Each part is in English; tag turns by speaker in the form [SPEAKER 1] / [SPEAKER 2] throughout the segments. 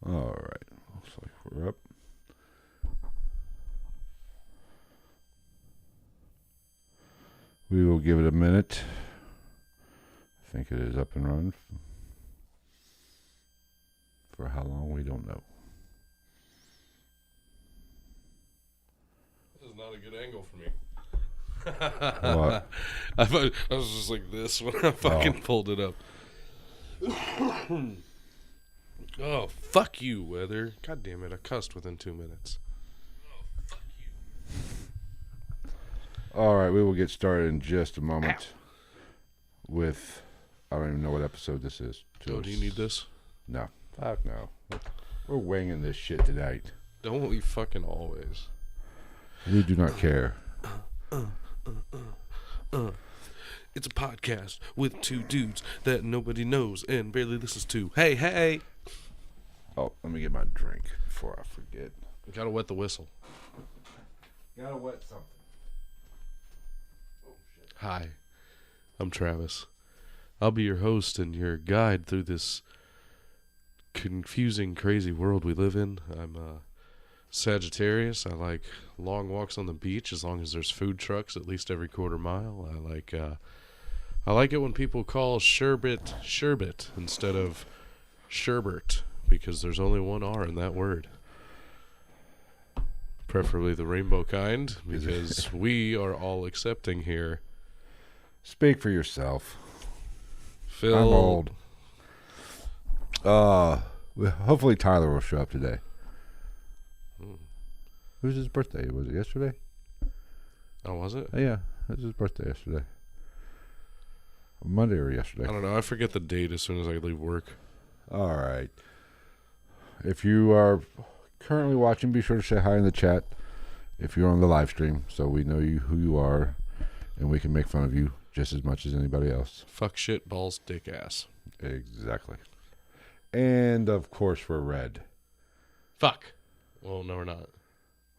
[SPEAKER 1] All right. Looks like we're up. We will give it a minute. I think it is up and running. For how long, we don't know.
[SPEAKER 2] This is not a good angle for me.
[SPEAKER 1] What?
[SPEAKER 2] I was just like this when I fucking pulled it up. Oh, fuck you, weather. God damn it, I cussed within 2 minutes. Oh, fuck you.
[SPEAKER 1] All right, we will get started in just a moment with, I don't even know what episode this is.
[SPEAKER 2] Oh, do you need this?
[SPEAKER 1] No. Fuck no. We're winging this shit tonight.
[SPEAKER 2] Don't we fucking always?
[SPEAKER 1] We do not care.
[SPEAKER 2] It's a podcast with two dudes that nobody knows and barely listens to. Hey, hey!
[SPEAKER 1] Oh, let me get my drink before I forget.
[SPEAKER 2] You gotta wet the whistle.
[SPEAKER 1] Gotta wet something. Oh, shit.
[SPEAKER 2] Hi, I'm Travis. I'll be your host and your guide through this confusing, crazy world we live in. I'm Sagittarius. I like long walks on the beach as long as there's food trucks at least every quarter mile. I like it when people call sherbet instead of sherbert because there's only one R in that word. Preferably the rainbow kind because we are all accepting here.
[SPEAKER 1] Speak for yourself.
[SPEAKER 2] Phil.
[SPEAKER 1] I'm old. Hopefully Tyler will show up today. It was his birthday. Was it yesterday?
[SPEAKER 2] Oh, was it?
[SPEAKER 1] Yeah, it was his birthday yesterday. Monday or yesterday.
[SPEAKER 2] I don't know. I forget the date as soon as I leave work.
[SPEAKER 1] All right. If you are currently watching, be sure to say hi in the chat if you're on the live stream so we know who you are and we can make fun of you just as much as anybody else.
[SPEAKER 2] Fuck, shit, balls, dick, ass.
[SPEAKER 1] Exactly. And, of course, we're red.
[SPEAKER 2] Fuck. Well, no, we're not.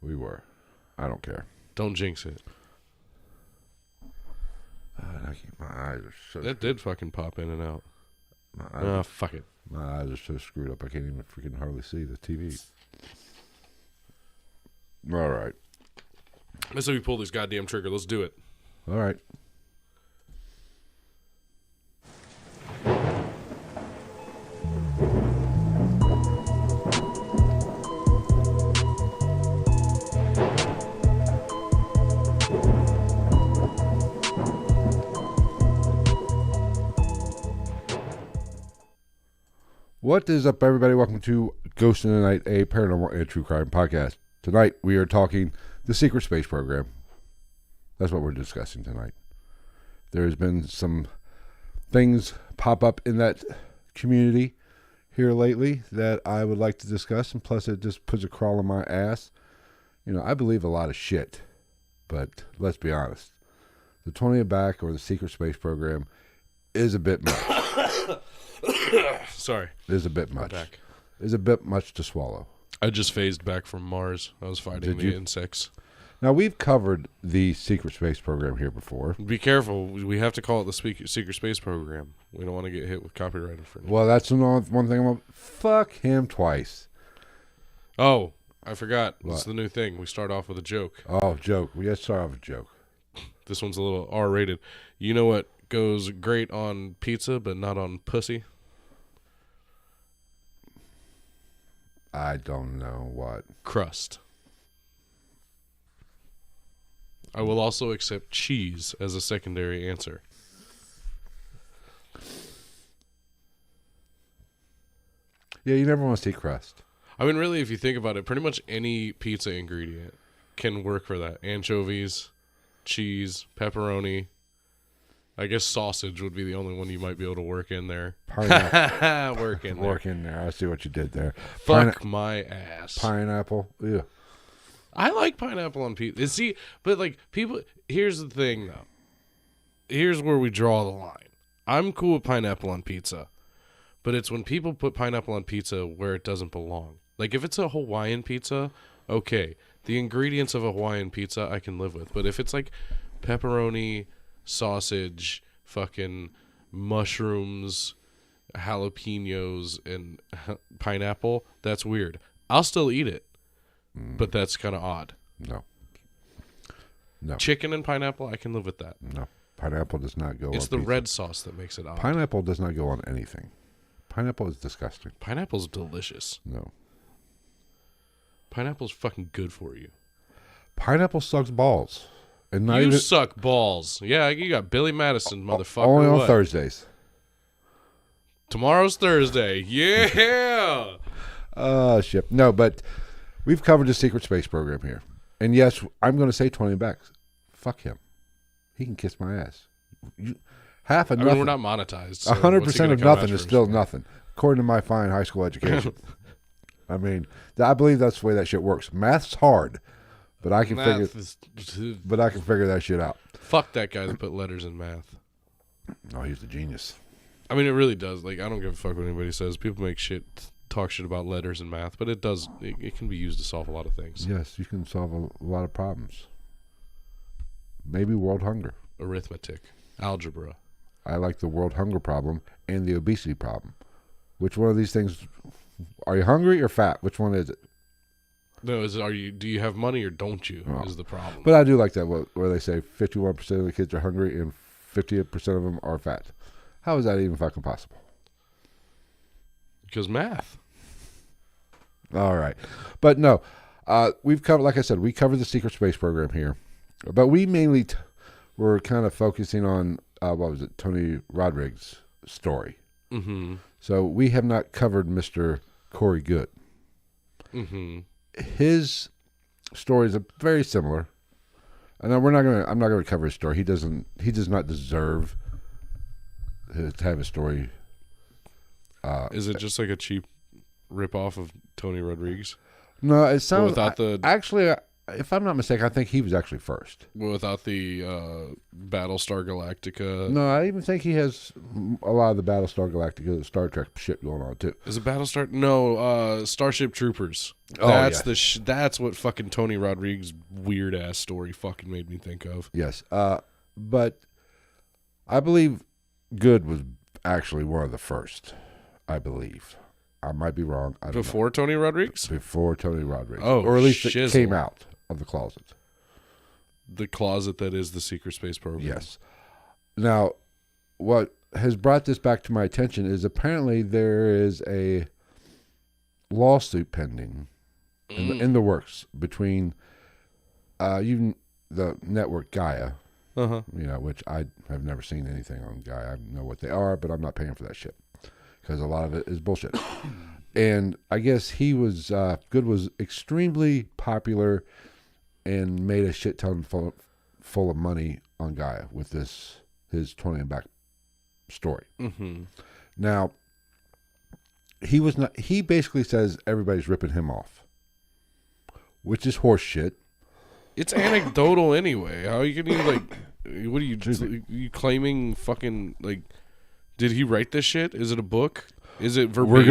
[SPEAKER 1] We were. I don't care.
[SPEAKER 2] Don't jinx it.
[SPEAKER 1] My eyes are so...
[SPEAKER 2] That did fucking pop in and out. Fuck it.
[SPEAKER 1] My eyes are so screwed up I can't even freaking hardly see the TV. All right.
[SPEAKER 2] Let's say we pull this goddamn trigger. Let's do it.
[SPEAKER 1] All right. What is up, everybody? Welcome to Ghost in the Night, a paranormal and true crime podcast. Tonight, we are talking the secret space program. That's what we're discussing tonight. There's been some things pop up in that community here lately that I would like to discuss, and plus it just puts a crawl in my ass. You know, I believe a lot of shit, but let's be honest. The 20 back or the secret space program is a bit much.
[SPEAKER 2] Sorry.
[SPEAKER 1] Is a bit much. Is a bit much to swallow.
[SPEAKER 2] I just phased back from Mars. I was fighting the insects.
[SPEAKER 1] Now, we've covered the secret space program here before.
[SPEAKER 2] Be careful. We have to call it the secret space program. We don't want to get hit with copyright infringement.
[SPEAKER 1] Well, that's one thing I'm... Fuck him twice.
[SPEAKER 2] Oh, I forgot.
[SPEAKER 1] What?
[SPEAKER 2] It's the new thing. We start off with a joke.
[SPEAKER 1] Oh, joke. We got to start off with a joke.
[SPEAKER 2] This one's a little R-rated. You know what goes great on pizza but not on pussy?
[SPEAKER 1] I don't know what.
[SPEAKER 2] Crust. I will also accept cheese as a secondary answer.
[SPEAKER 1] Yeah, you never want to see crust.
[SPEAKER 2] I mean, really, if you think about it, pretty much any pizza ingredient can work for that. Anchovies, cheese, pepperoni. I guess sausage would be the only one you might be able to work in there.
[SPEAKER 1] Pineapple.
[SPEAKER 2] Work in there.
[SPEAKER 1] Work in there. I see what you did there.
[SPEAKER 2] Fuck my ass.
[SPEAKER 1] Pineapple. Yeah.
[SPEAKER 2] I like pineapple on pizza. See, but like people, here's the thing though. Here's where we draw the line. I'm cool with pineapple on pizza, but it's when people put pineapple on pizza where it doesn't belong. Like if it's a Hawaiian pizza, okay. The ingredients of a Hawaiian pizza I can live with, but if it's like pepperoni, sausage, fucking mushrooms, jalapenos and pineapple, that's weird. I'll still eat it, but that's kind of odd.
[SPEAKER 1] No.
[SPEAKER 2] Chicken and pineapple, I can live with that.
[SPEAKER 1] No. Pineapple does not go on
[SPEAKER 2] It's the
[SPEAKER 1] pizza.
[SPEAKER 2] red sauce that makes it odd.
[SPEAKER 1] Pineapple does not go on anything. Pineapple is disgusting.
[SPEAKER 2] Pineapple's delicious.
[SPEAKER 1] No.
[SPEAKER 2] Pineapple's fucking good for you.
[SPEAKER 1] Pineapple sucks balls. And not
[SPEAKER 2] You
[SPEAKER 1] even
[SPEAKER 2] suck balls. Yeah, you got Billy Madison, motherfucker.
[SPEAKER 1] only on
[SPEAKER 2] What?
[SPEAKER 1] Thursdays.
[SPEAKER 2] Tomorrow's Thursday. Yeah.
[SPEAKER 1] Shit. No, but we've covered the secret space program here. And yes, I'm going to say 20 bucks. Fuck him. He can kiss my ass. Half of
[SPEAKER 2] I
[SPEAKER 1] nothing.
[SPEAKER 2] mean, we're not monetized. So
[SPEAKER 1] 100% of nothing is still nothing, according to my fine high school education. I mean, I believe that's the way that shit works. Math's hard, but I can figure that shit out.
[SPEAKER 2] Fuck that guy that put letters in math.
[SPEAKER 1] Oh, he's a genius.
[SPEAKER 2] I mean, it really does. Like, I don't give a fuck what anybody says. People talk shit about letters and math, but it does. It can be used to solve a lot of things.
[SPEAKER 1] Yes, you can solve a lot of problems. Maybe world hunger.
[SPEAKER 2] Arithmetic, algebra.
[SPEAKER 1] I like the world hunger problem and the obesity problem. Which one of these things? Are you hungry or fat? Which one is it?
[SPEAKER 2] No, do you have money or don't you?
[SPEAKER 1] Oh.
[SPEAKER 2] Is the problem.
[SPEAKER 1] But I do like that where they say 51% of the kids are hungry and 58% of them are fat. How is that even fucking possible?
[SPEAKER 2] Because math.
[SPEAKER 1] All right. But no, we've covered, like I said, we covered the secret space program here. But we mainly were kind of focusing on, Tony Rodriguez's story.
[SPEAKER 2] Mm-hmm.
[SPEAKER 1] So we have not covered Mr. Corey Goode.
[SPEAKER 2] Mm-hmm.
[SPEAKER 1] His story is very similar. And I'm not gonna cover his story. He does not deserve to have his story.
[SPEAKER 2] Is it just like a cheap rip-off of Tony Rodriguez?
[SPEAKER 1] No, it sounds actually, if I'm not mistaken, I think he was actually first.
[SPEAKER 2] Without the Battlestar Galactica.
[SPEAKER 1] No, I even think he has a lot of the Battlestar Galactica, Star Trek shit going on too.
[SPEAKER 2] Is it Battlestar? No, Starship Troopers.
[SPEAKER 1] Oh,
[SPEAKER 2] that's
[SPEAKER 1] yes.
[SPEAKER 2] That's what fucking Tony Rodriguez's weird ass story fucking made me think of.
[SPEAKER 1] Yes, but I believe Goode was actually one of the first. I believe. I might be wrong. I don't
[SPEAKER 2] Before
[SPEAKER 1] know.
[SPEAKER 2] Tony Rodriguez?
[SPEAKER 1] Before Tony Rodriguez.
[SPEAKER 2] Oh,
[SPEAKER 1] or at least
[SPEAKER 2] shizzle.
[SPEAKER 1] it came out of the closet.
[SPEAKER 2] The closet that is the secret space program.
[SPEAKER 1] Yes. Now, what has brought this back to my attention is apparently there is a lawsuit pending in the works between the network Gaia, which I have never seen anything on Gaia. I know what they are, but I'm not paying for that shit because a lot of it is bullshit. And I guess Goode was extremely popular and made a shit ton full of money on Gaia with his 20 and back story.
[SPEAKER 2] Mm-hmm.
[SPEAKER 1] Now, he basically says everybody's ripping him off, which is horse shit.
[SPEAKER 2] It's anecdotal anyway. How you can what are you claiming fucking, did he write this shit? Is it a book? Is it verbatim?
[SPEAKER 1] We're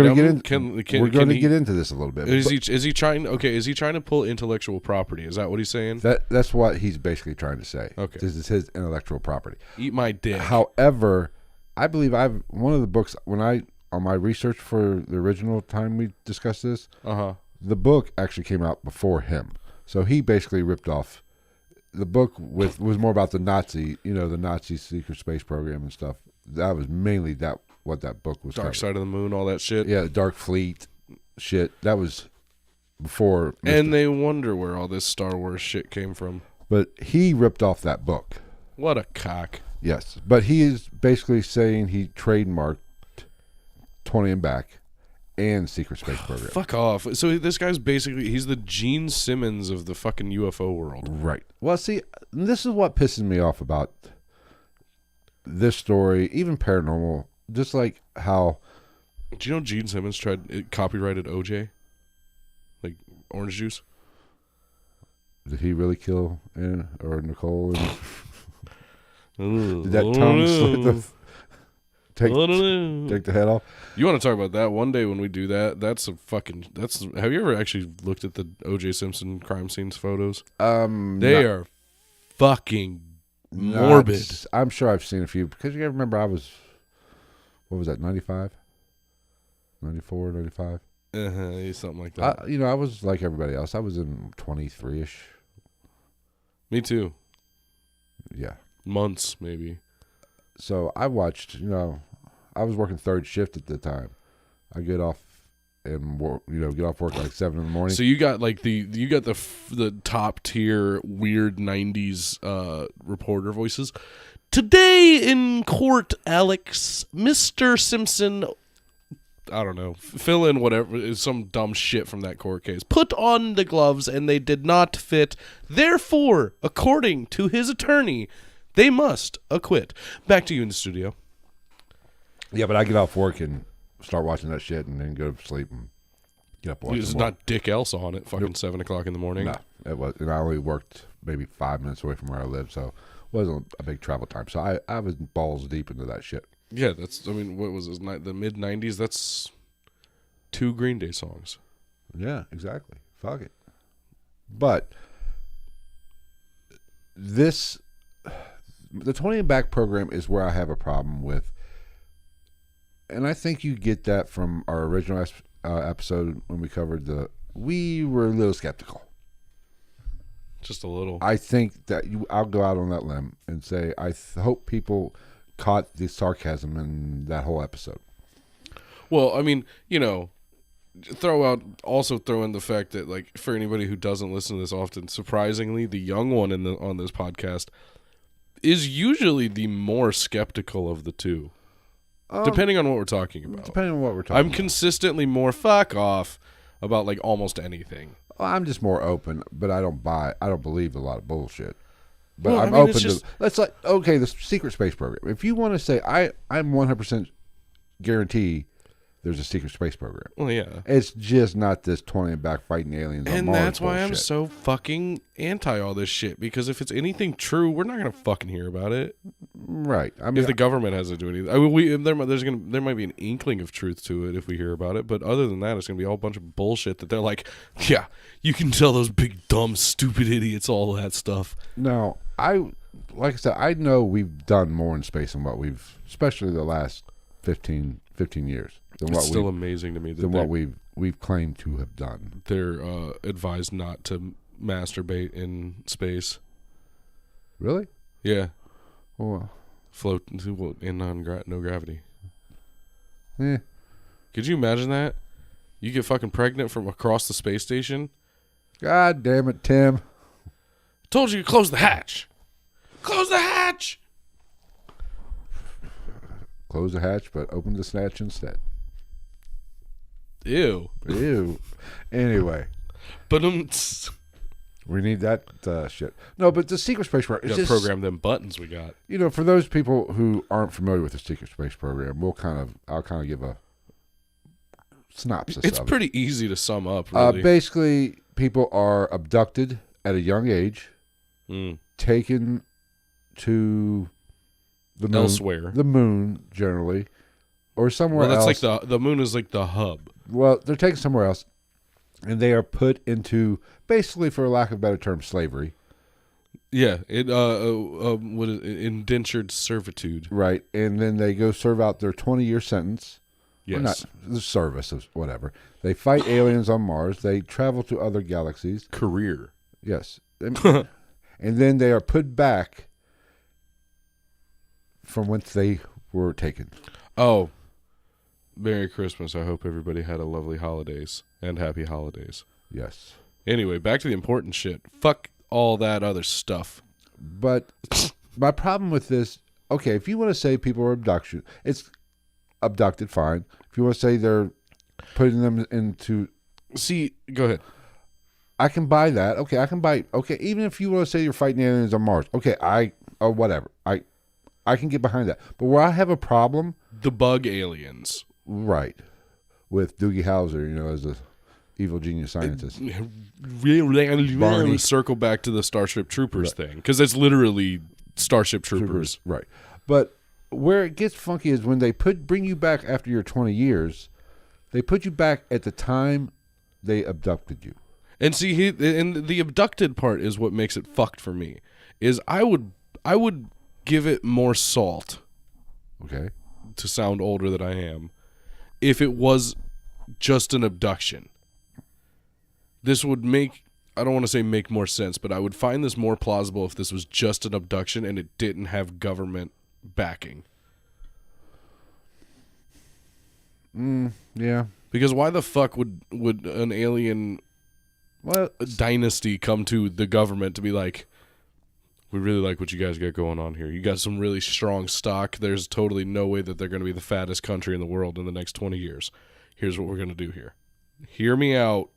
[SPEAKER 1] going to get into this a little bit.
[SPEAKER 2] Is he trying to pull intellectual property? Is that what he's saying?
[SPEAKER 1] That's what he's basically trying to say.
[SPEAKER 2] Okay.
[SPEAKER 1] This is his intellectual property.
[SPEAKER 2] Eat my dick.
[SPEAKER 1] However, I believe one of the books on my research for the original time we discussed this, the book actually came out before him. So he basically ripped off the book was more about the Nazi secret space program and stuff. That was mainly what that book was.
[SPEAKER 2] Dark Side of the Moon, all that shit.
[SPEAKER 1] Yeah, Dark Fleet shit. That was before.
[SPEAKER 2] And they wonder where all this Star Wars shit came from.
[SPEAKER 1] But he ripped off that book.
[SPEAKER 2] What a cock.
[SPEAKER 1] Yes. But he is basically saying he trademarked 20 and back and secret space program.
[SPEAKER 2] Fuck off. So this guy's he's the Gene Simmons of the fucking UFO world.
[SPEAKER 1] Right. Well, see, this is what pisses me off about this story, even paranormal, just like how...
[SPEAKER 2] Do you know Gene Simmons copyrighted OJ? Like orange juice?
[SPEAKER 1] Did he really kill Anna or Nicole? Did that tongue slit take the head off?
[SPEAKER 2] You want to talk about that one day when we do that? Have you ever actually looked at the OJ Simpson crime scenes photos? They are fucking morbid.
[SPEAKER 1] I'm sure I've seen a few because you remember what was that, 95? 94, 95.
[SPEAKER 2] Something like that.
[SPEAKER 1] I was like everybody else. I was in 23-ish.
[SPEAKER 2] Me too.
[SPEAKER 1] Yeah.
[SPEAKER 2] Months, maybe.
[SPEAKER 1] So I watched, I was working third shift at the time. I get off and work, get off work like 7 in the morning.
[SPEAKER 2] So you got like the top tier weird 90s reporter voices. Today in court, Alex, Mr. Simpson, I don't know, fill in whatever, some dumb shit from that court case. Put on the gloves and they did not fit. Therefore, according to his attorney, they must acquit. Back to you in the studio.
[SPEAKER 1] Yeah, but I get off work and start watching that shit and then go to sleep and get up and watch
[SPEAKER 2] It's not Dick Elsa on it, fucking 7 o'clock in the morning.
[SPEAKER 1] No, it was. And I only worked maybe 5 minutes away from where I live, so it wasn't a big travel time. So I was balls deep into that shit.
[SPEAKER 2] Yeah, what was this, the mid-90s? That's 2 Green Day songs.
[SPEAKER 1] Yeah, exactly. Fuck it. But the 20 and Back program is where I have a problem with. And I think you get that from our original episode when we covered we were a little skeptical.
[SPEAKER 2] Just a little.
[SPEAKER 1] I think that I'll go out on that limb and say I hope people caught the sarcasm in that whole episode.
[SPEAKER 2] Well, I mean, throw in the fact that, like, for anybody who doesn't listen to this often, surprisingly, the young one on this podcast is usually the more skeptical of the two. Depending on what we're talking about. I'm consistently more fuck off about, like, almost anything.
[SPEAKER 1] I'm just more open, but I don't believe a lot of bullshit. But
[SPEAKER 2] well,
[SPEAKER 1] I'm open to. That's like, okay, the secret space program. If you want to say I'm 100% guarantee there's a secret space program.
[SPEAKER 2] Well, yeah.
[SPEAKER 1] It's just not this 20 and back fighting aliens on Mars.
[SPEAKER 2] And that's why
[SPEAKER 1] bullshit.
[SPEAKER 2] I'm so fucking anti all this shit. Because if it's anything true, we're not gonna fucking hear about it.
[SPEAKER 1] Right. I mean,
[SPEAKER 2] if the government hasn't do anything, I mean, there might be an inkling of truth to it if we hear about it. But other than that, it's gonna be a whole bunch of bullshit that they're like, yeah, you can tell those big dumb stupid idiots all that stuff.
[SPEAKER 1] No, like I said, I know we've done more in space than what especially the last 15 years.
[SPEAKER 2] It's still amazing to me
[SPEAKER 1] than what we've claimed to have done.
[SPEAKER 2] They're advised not to masturbate in space.
[SPEAKER 1] Really?
[SPEAKER 2] Yeah.
[SPEAKER 1] Oh,
[SPEAKER 2] float in no gravity.
[SPEAKER 1] Yeah.
[SPEAKER 2] Could you imagine that? You get fucking pregnant from across the space station?
[SPEAKER 1] God damn it, Tim.
[SPEAKER 2] Told you to close the hatch. Close the hatch!
[SPEAKER 1] Close the hatch, but open the snatch instead.
[SPEAKER 2] Ew.
[SPEAKER 1] Anyway.
[SPEAKER 2] But
[SPEAKER 1] we need that shit. No, but the secret space program.
[SPEAKER 2] You gotta program them buttons we got.
[SPEAKER 1] For those people who aren't familiar with the secret space program, I'll kind of give a synopsis.
[SPEAKER 2] It's pretty easy to sum up. Really.
[SPEAKER 1] Basically, people are abducted at a young age, taken to the moon,
[SPEAKER 2] elsewhere,
[SPEAKER 1] the moon generally, or somewhere else.
[SPEAKER 2] Well, that's like the moon is like the hub.
[SPEAKER 1] Well, they're taken somewhere else, and they are put into, basically, for lack of a better term, slavery.
[SPEAKER 2] Yeah, indentured servitude.
[SPEAKER 1] Right, and then they go serve out their 20-year sentence.
[SPEAKER 2] Yes.
[SPEAKER 1] Not the service, whatever. They fight aliens on Mars. They travel to other galaxies.
[SPEAKER 2] Career.
[SPEAKER 1] Yes. And then they are put back from whence they were taken.
[SPEAKER 2] Oh. Merry Christmas. I hope everybody had a lovely holidays and happy holidays.
[SPEAKER 1] Yes.
[SPEAKER 2] Anyway, back to the important shit. Fuck all that other stuff.
[SPEAKER 1] But my problem with this, okay, if you want to say people are it's abducted, fine. If you want to say they're putting them into...
[SPEAKER 2] See, go ahead.
[SPEAKER 1] I can buy that. Okay, even if you want to say you're fighting aliens on Mars. Okay, whatever. I can get behind that. But where I have a problem...
[SPEAKER 2] The bug aliens.
[SPEAKER 1] Right. With Doogie Howser, as a evil genius scientist.
[SPEAKER 2] Barney. Circle back to the Starship Troopers thing. Because it's literally Starship Troopers.
[SPEAKER 1] Right. But where it gets funky is when they bring you back after your 20 years, they put you back at the time they abducted you.
[SPEAKER 2] And see, and the abducted part is what makes it fucked for me. Is I would give it more salt.
[SPEAKER 1] Okay.
[SPEAKER 2] To sound older than I am, if it was just an abduction. This would make, I don't want to say make more sense, but I would find this more plausible if this was just an abduction and it didn't have government backing.
[SPEAKER 1] Yeah.
[SPEAKER 2] Because why the fuck would an alien dynasty come to the government to be like, we really like what you guys got going on here. You got some really strong stock. There's totally no way that they're going to be the fattest country in the world in the next 20 years. Here's what we're going to do here. Hear me out,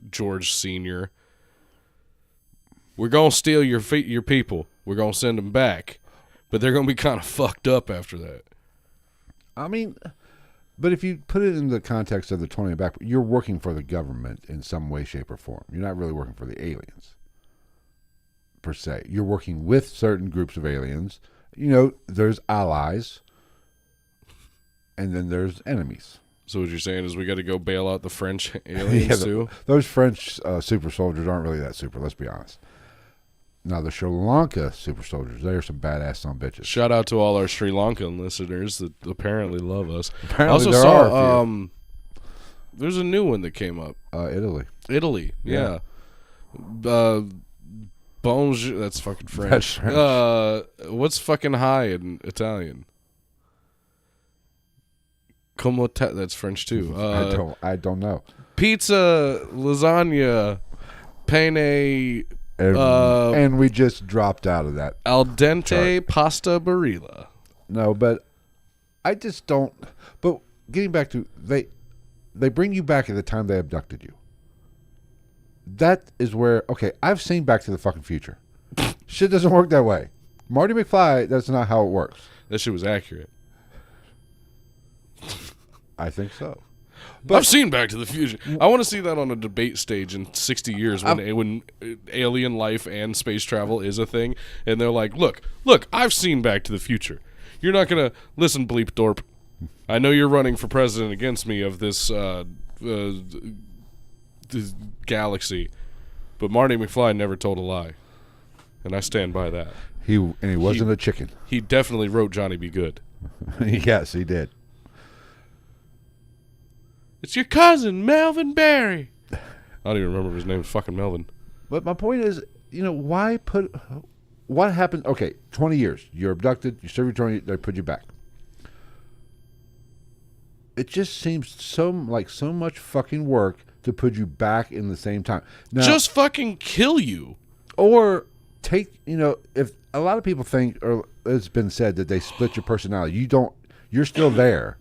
[SPEAKER 2] George Sr. We're going to steal your people. We're going to send them back. But they're going to be kind of fucked up after that.
[SPEAKER 1] I mean, but if you put it in the context of the 20 back, you're working for the government in some way, shape, or form. You're not really working for the aliens, per se. You're working with certain groups of aliens. You know, there's allies, and then there's enemies.
[SPEAKER 2] So what you're saying is we got to go bail out the French aliens too?
[SPEAKER 1] Those French super soldiers aren't really that super, let's be honest. Now, the Sri Lanka super soldiers, they're some badass son of bitches.
[SPEAKER 2] Shout out to all our Sri Lankan listeners that apparently love us.
[SPEAKER 1] Apparently
[SPEAKER 2] I also
[SPEAKER 1] there
[SPEAKER 2] saw
[SPEAKER 1] are
[SPEAKER 2] there's a new one that came up.
[SPEAKER 1] Italy,
[SPEAKER 2] yeah. Bonjour, that's fucking French.
[SPEAKER 1] That's French.
[SPEAKER 2] What's fucking hi in Italian? Como te, that's French too.
[SPEAKER 1] I don't know.
[SPEAKER 2] Pizza, lasagna, penne.
[SPEAKER 1] And we just dropped out of that.
[SPEAKER 2] Al dente
[SPEAKER 1] chart.
[SPEAKER 2] pasta barilla.
[SPEAKER 1] No, but I just don't. But getting back to they bring you back at the time they abducted you. That is where, okay, I've seen Back to the fucking Future. Shit doesn't work that way. Marty McFly, that's not how it works.
[SPEAKER 2] That shit was accurate.
[SPEAKER 1] I think so.
[SPEAKER 2] But I've seen Back to the Future. I want to see that on a debate stage in 60 years when alien life and space travel is a thing. And they're like, look, I've seen Back to the Future. You're not going to listen, bleep dorp. I know you're running for president against me of this galaxy. But Marty McFly never told a lie. And I stand by that.
[SPEAKER 1] He wasn't a chicken.
[SPEAKER 2] He definitely wrote Johnny Be Good.
[SPEAKER 1] Yes, he did.
[SPEAKER 2] It's your cousin, Melvin Barry. I don't even remember his name. It's fucking Melvin.
[SPEAKER 1] But my point is, what happened? Okay, 20 years. You're abducted. You serve your 20 years. They put you back. It just seems so much fucking work to put you back in the same time. Now,
[SPEAKER 2] just fucking kill you.
[SPEAKER 1] Or take, if a lot of people think, or it's been said that they split your personality. You're still there.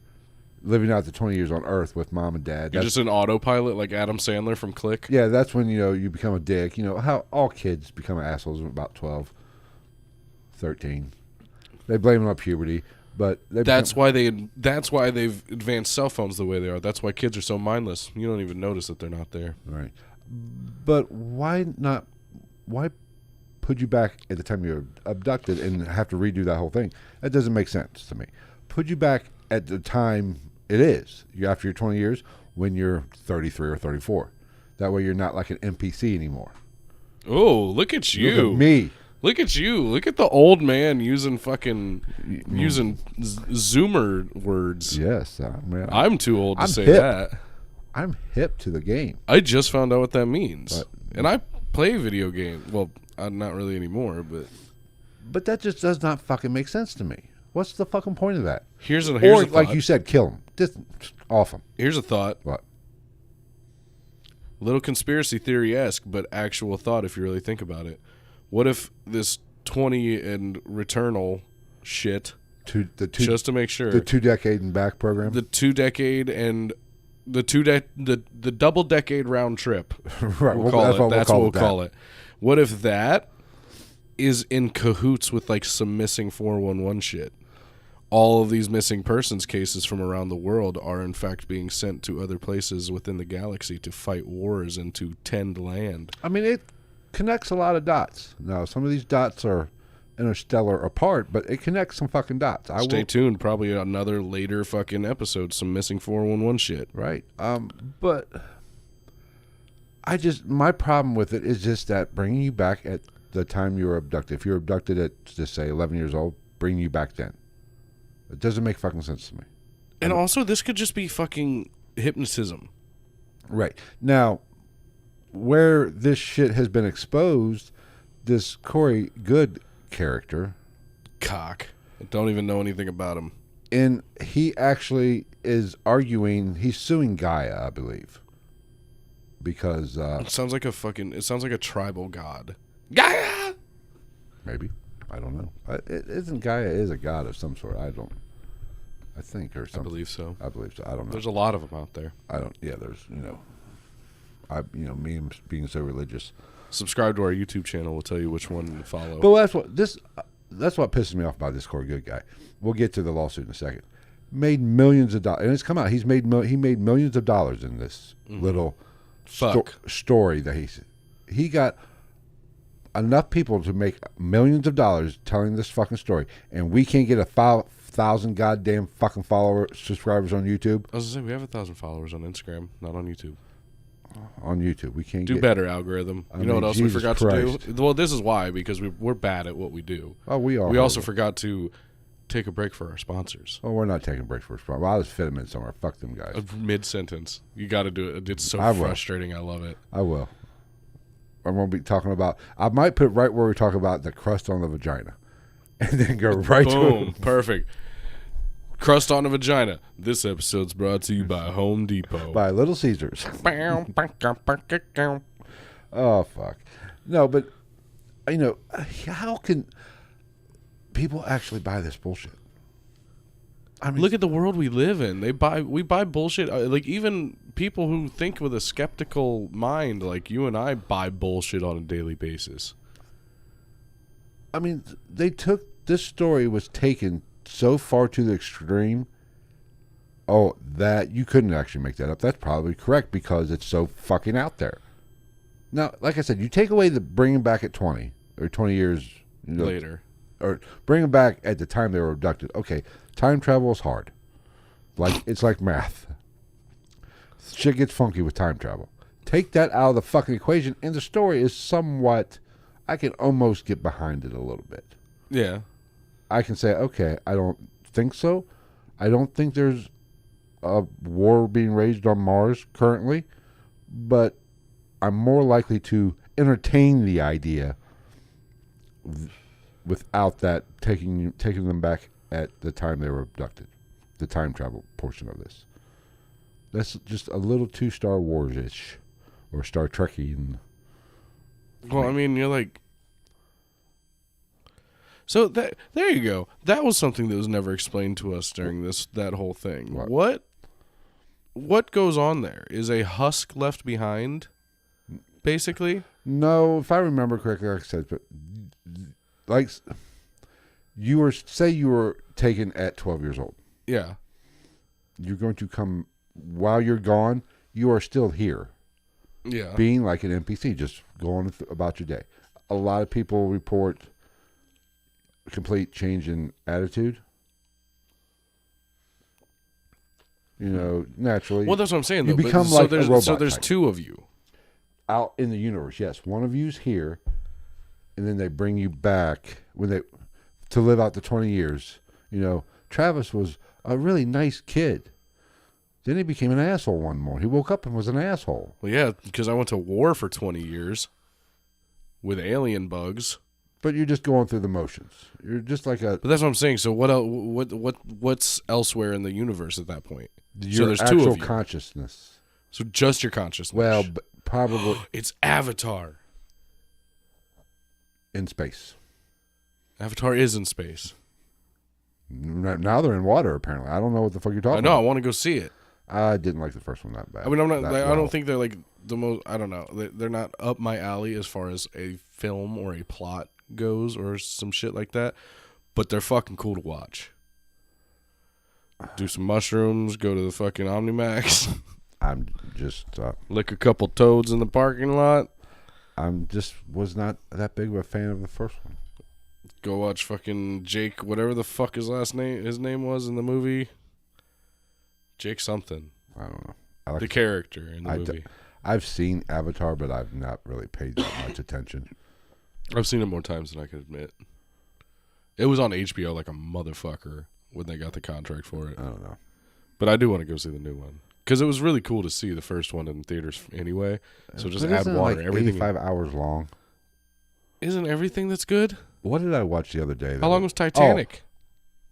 [SPEAKER 1] Living out the 20 years on Earth with mom and dad.
[SPEAKER 2] You're just an autopilot like Adam Sandler from Click?
[SPEAKER 1] Yeah, that's when, you become a dick. How all kids become assholes when about 12, 13. They blame them on puberty, but
[SPEAKER 2] that's why they've advanced cell phones the way they are. That's why kids are so mindless. You don't even notice that they're not there.
[SPEAKER 1] Right. But why put you back at the time you're abducted and have to redo that whole thing? That doesn't make sense to me. Put you back at the time it is. After your 20 years when you're 33 or 34. That way you're not like an NPC anymore.
[SPEAKER 2] Oh, look at you.
[SPEAKER 1] Look at me.
[SPEAKER 2] Look at you. Look at the old man using Zoomer words.
[SPEAKER 1] Yes, man.
[SPEAKER 2] I'm too old to say that.
[SPEAKER 1] I'm hip to the game.
[SPEAKER 2] I just found out what that means. And I play video games. Well, not really anymore,
[SPEAKER 1] But that just does not fucking make sense to me. What's the fucking point of that?
[SPEAKER 2] Here's a
[SPEAKER 1] like
[SPEAKER 2] thought.
[SPEAKER 1] You said, kill him. Just off him.
[SPEAKER 2] Here's a thought.
[SPEAKER 1] What?
[SPEAKER 2] Little conspiracy theory-esque, but actual thought if you really think about it. What if this 20 and returnal shit, just to make sure,
[SPEAKER 1] the 2-decade and back program,
[SPEAKER 2] the 2-decade and the double-decade round trip,
[SPEAKER 1] right?
[SPEAKER 2] That's what we'll call it. What if that is in cahoots with like some missing 411 shit? All of these missing persons cases from around the world are in fact being sent to other places within the galaxy to fight wars and to tend land. I
[SPEAKER 1] mean, it connects a lot of dots. Now, some of these dots are interstellar apart, but it connects some fucking dots.
[SPEAKER 2] Stay tuned. Probably another later fucking episode, some missing 411 shit.
[SPEAKER 1] Right. But my problem with it is just that bringing you back at the time you were abducted. If you were abducted at, just say, 11 years old, bringing you back then. It doesn't make fucking sense to me.
[SPEAKER 2] And also, this could just be fucking hypnotism.
[SPEAKER 1] Right. Now, where this shit has been exposed, this Corey Goode character,
[SPEAKER 2] Cock. I don't even know anything about him.
[SPEAKER 1] and he actually is arguing, he's suing Gaia, I believe. Because,
[SPEAKER 2] It sounds like a tribal god. Gaia!
[SPEAKER 1] maybe. I don't know. Isn't Gaia is a god of some sort? I think, or something.
[SPEAKER 2] I believe so.
[SPEAKER 1] I believe so. I don't know.
[SPEAKER 2] There's a lot of them out there.
[SPEAKER 1] There's, me being so religious.
[SPEAKER 2] Subscribe to our YouTube channel. We'll tell you which one to follow.
[SPEAKER 1] But that's what pisses me off about this Corey Goode guy. We'll get to the lawsuit in a second. Made millions of dollars, and it's come out. He made millions of dollars in this little story that he got enough people to make millions of dollars telling this fucking story, and we can't get 5,000 goddamn fucking subscribers on YouTube.
[SPEAKER 2] I was gonna say we have 1,000 followers on Instagram, not on YouTube.
[SPEAKER 1] On YouTube, we can't
[SPEAKER 2] do better algorithm. You know what else
[SPEAKER 1] Jesus
[SPEAKER 2] we forgot
[SPEAKER 1] Christ.
[SPEAKER 2] to do? Well, this is why, because we're bad at what we do.
[SPEAKER 1] Oh, we are.
[SPEAKER 2] We also forgot to take a break for our sponsors.
[SPEAKER 1] Oh, we're not taking a break for a sponsor. Well, I'll just fit them in somewhere. Fuck them guys.
[SPEAKER 2] Mid sentence, you got to do it. It's so frustrating. I love it.
[SPEAKER 1] I will. I'm going to be talking about. I might put right where we talk about the crust on the vagina, and then go right
[SPEAKER 2] Boom,
[SPEAKER 1] to
[SPEAKER 2] perfect. Crust on a vagina. This episode's brought to you by Home Depot.
[SPEAKER 1] By Little Caesars. Oh, fuck. No, but, how can people actually buy this bullshit? I mean,
[SPEAKER 2] look at the world we live in. We buy bullshit. Like, even people who think with a skeptical mind, like you and I, buy bullshit on a daily basis.
[SPEAKER 1] I mean, this story was taken so far to the extreme. Oh, that you couldn't actually make that up. That's probably correct because it's so fucking out there. Now, like I said, you take away the bringing back at 20 or 20 years
[SPEAKER 2] later,
[SPEAKER 1] or bring them back at the time they were abducted. Okay, time travel is hard. It's like math. Shit gets funky with time travel. Take that out of the fucking equation, and the story is somewhat. I can almost get behind it a little bit.
[SPEAKER 2] Yeah.
[SPEAKER 1] I can say, okay, I don't think so. I don't think there's a war being waged on Mars currently, but I'm more likely to entertain the idea without that taking them back at the time they were abducted, the time travel portion of this. That's just a little too Star Wars-ish or Star Trek-y.
[SPEAKER 2] Well, I mean, you're like... So there you go. That was something that was never explained to us during that whole thing. What goes on there? Is a husk left behind, basically?
[SPEAKER 1] No, if I remember correctly, like I said, but you were taken at 12 years old.
[SPEAKER 2] Yeah.
[SPEAKER 1] You're going to come while you're gone. You are still here.
[SPEAKER 2] Yeah. Being
[SPEAKER 1] like an NPC, just going about your day. A lot of people report complete change in attitude. Naturally.
[SPEAKER 2] Well, that's what I'm saying.
[SPEAKER 1] You become like a robot.
[SPEAKER 2] So there's two of you
[SPEAKER 1] out in the universe. Yes, one of you's here, and then they bring you back to live out the 20 years. Travis was a really nice kid. Then he became an asshole one morning. He woke up and was an asshole.
[SPEAKER 2] Well, yeah, because I went to war for 20 years with alien bugs.
[SPEAKER 1] But you're just going through the motions. You're just like a.
[SPEAKER 2] But that's what I'm saying. So what's elsewhere in the universe at that point?
[SPEAKER 1] Your
[SPEAKER 2] there's
[SPEAKER 1] actual
[SPEAKER 2] two of you.
[SPEAKER 1] Consciousness.
[SPEAKER 2] So just your consciousness.
[SPEAKER 1] Well, probably
[SPEAKER 2] it's Avatar.
[SPEAKER 1] In space.
[SPEAKER 2] Avatar is in space.
[SPEAKER 1] Now they're in water. Apparently, I don't know what the fuck you're talking about.
[SPEAKER 2] I want to go see it.
[SPEAKER 1] I didn't like the first one that bad.
[SPEAKER 2] I mean, I'm not. I don't think they're like the most. I don't know. They're not up my alley as far as a film or a plot goes or some shit like that. But they're fucking cool to watch. Do some mushrooms. Go to the fucking Omnimax.
[SPEAKER 1] I'm just
[SPEAKER 2] lick a couple toads in the parking lot.
[SPEAKER 1] Was not that big of a fan of the first one.
[SPEAKER 2] Go watch fucking Jake, whatever the fuck his name was in the movie. Jake something.
[SPEAKER 1] I don't know.
[SPEAKER 2] The character in the movie.
[SPEAKER 1] I've seen Avatar, but I've not really paid that much attention.
[SPEAKER 2] I've seen it more times than I can admit. It was on HBO like a motherfucker when they got the contract for it.
[SPEAKER 1] I don't know.
[SPEAKER 2] But I do want to go see the new one. because it was really cool to see the first one in theaters anyway. So just
[SPEAKER 1] But
[SPEAKER 2] add
[SPEAKER 1] isn't it
[SPEAKER 2] water.
[SPEAKER 1] like
[SPEAKER 2] Everything
[SPEAKER 1] 85 hours long.
[SPEAKER 2] isn't everything that's good.
[SPEAKER 1] What did I watch the other day?
[SPEAKER 2] How long was Titanic?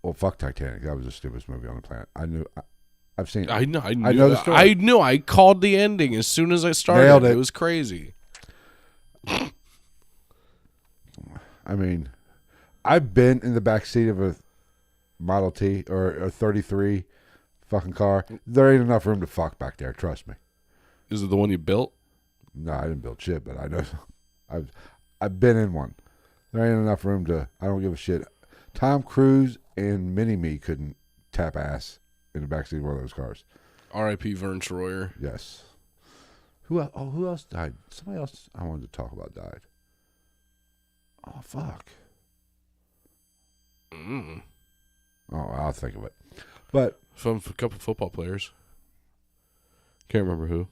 [SPEAKER 1] Well, fuck Titanic. That was the stupidest movie on the planet. I've seen it.
[SPEAKER 2] I know. I
[SPEAKER 1] know the story.
[SPEAKER 2] I knew. I called the ending as soon as I started.
[SPEAKER 1] Nailed it.
[SPEAKER 2] It was crazy.
[SPEAKER 1] I mean, I've been in the back seat of a Model T or a 33 fucking car. There ain't enough room to fuck back there. Trust me.
[SPEAKER 2] Is it the one you built?
[SPEAKER 1] No, I didn't build shit, but I know. I've been in one. There ain't enough room to. I don't give a shit. Tom Cruise and Mini-Me couldn't tap ass in the backseat of one of those cars.
[SPEAKER 2] R.I.P. Vern Troyer.
[SPEAKER 1] Yes. Who else died? Somebody else I wanted to talk about died. Oh, fuck.
[SPEAKER 2] Mm.
[SPEAKER 1] Oh, I'll think of it. But
[SPEAKER 2] From a couple football players. Can't remember who.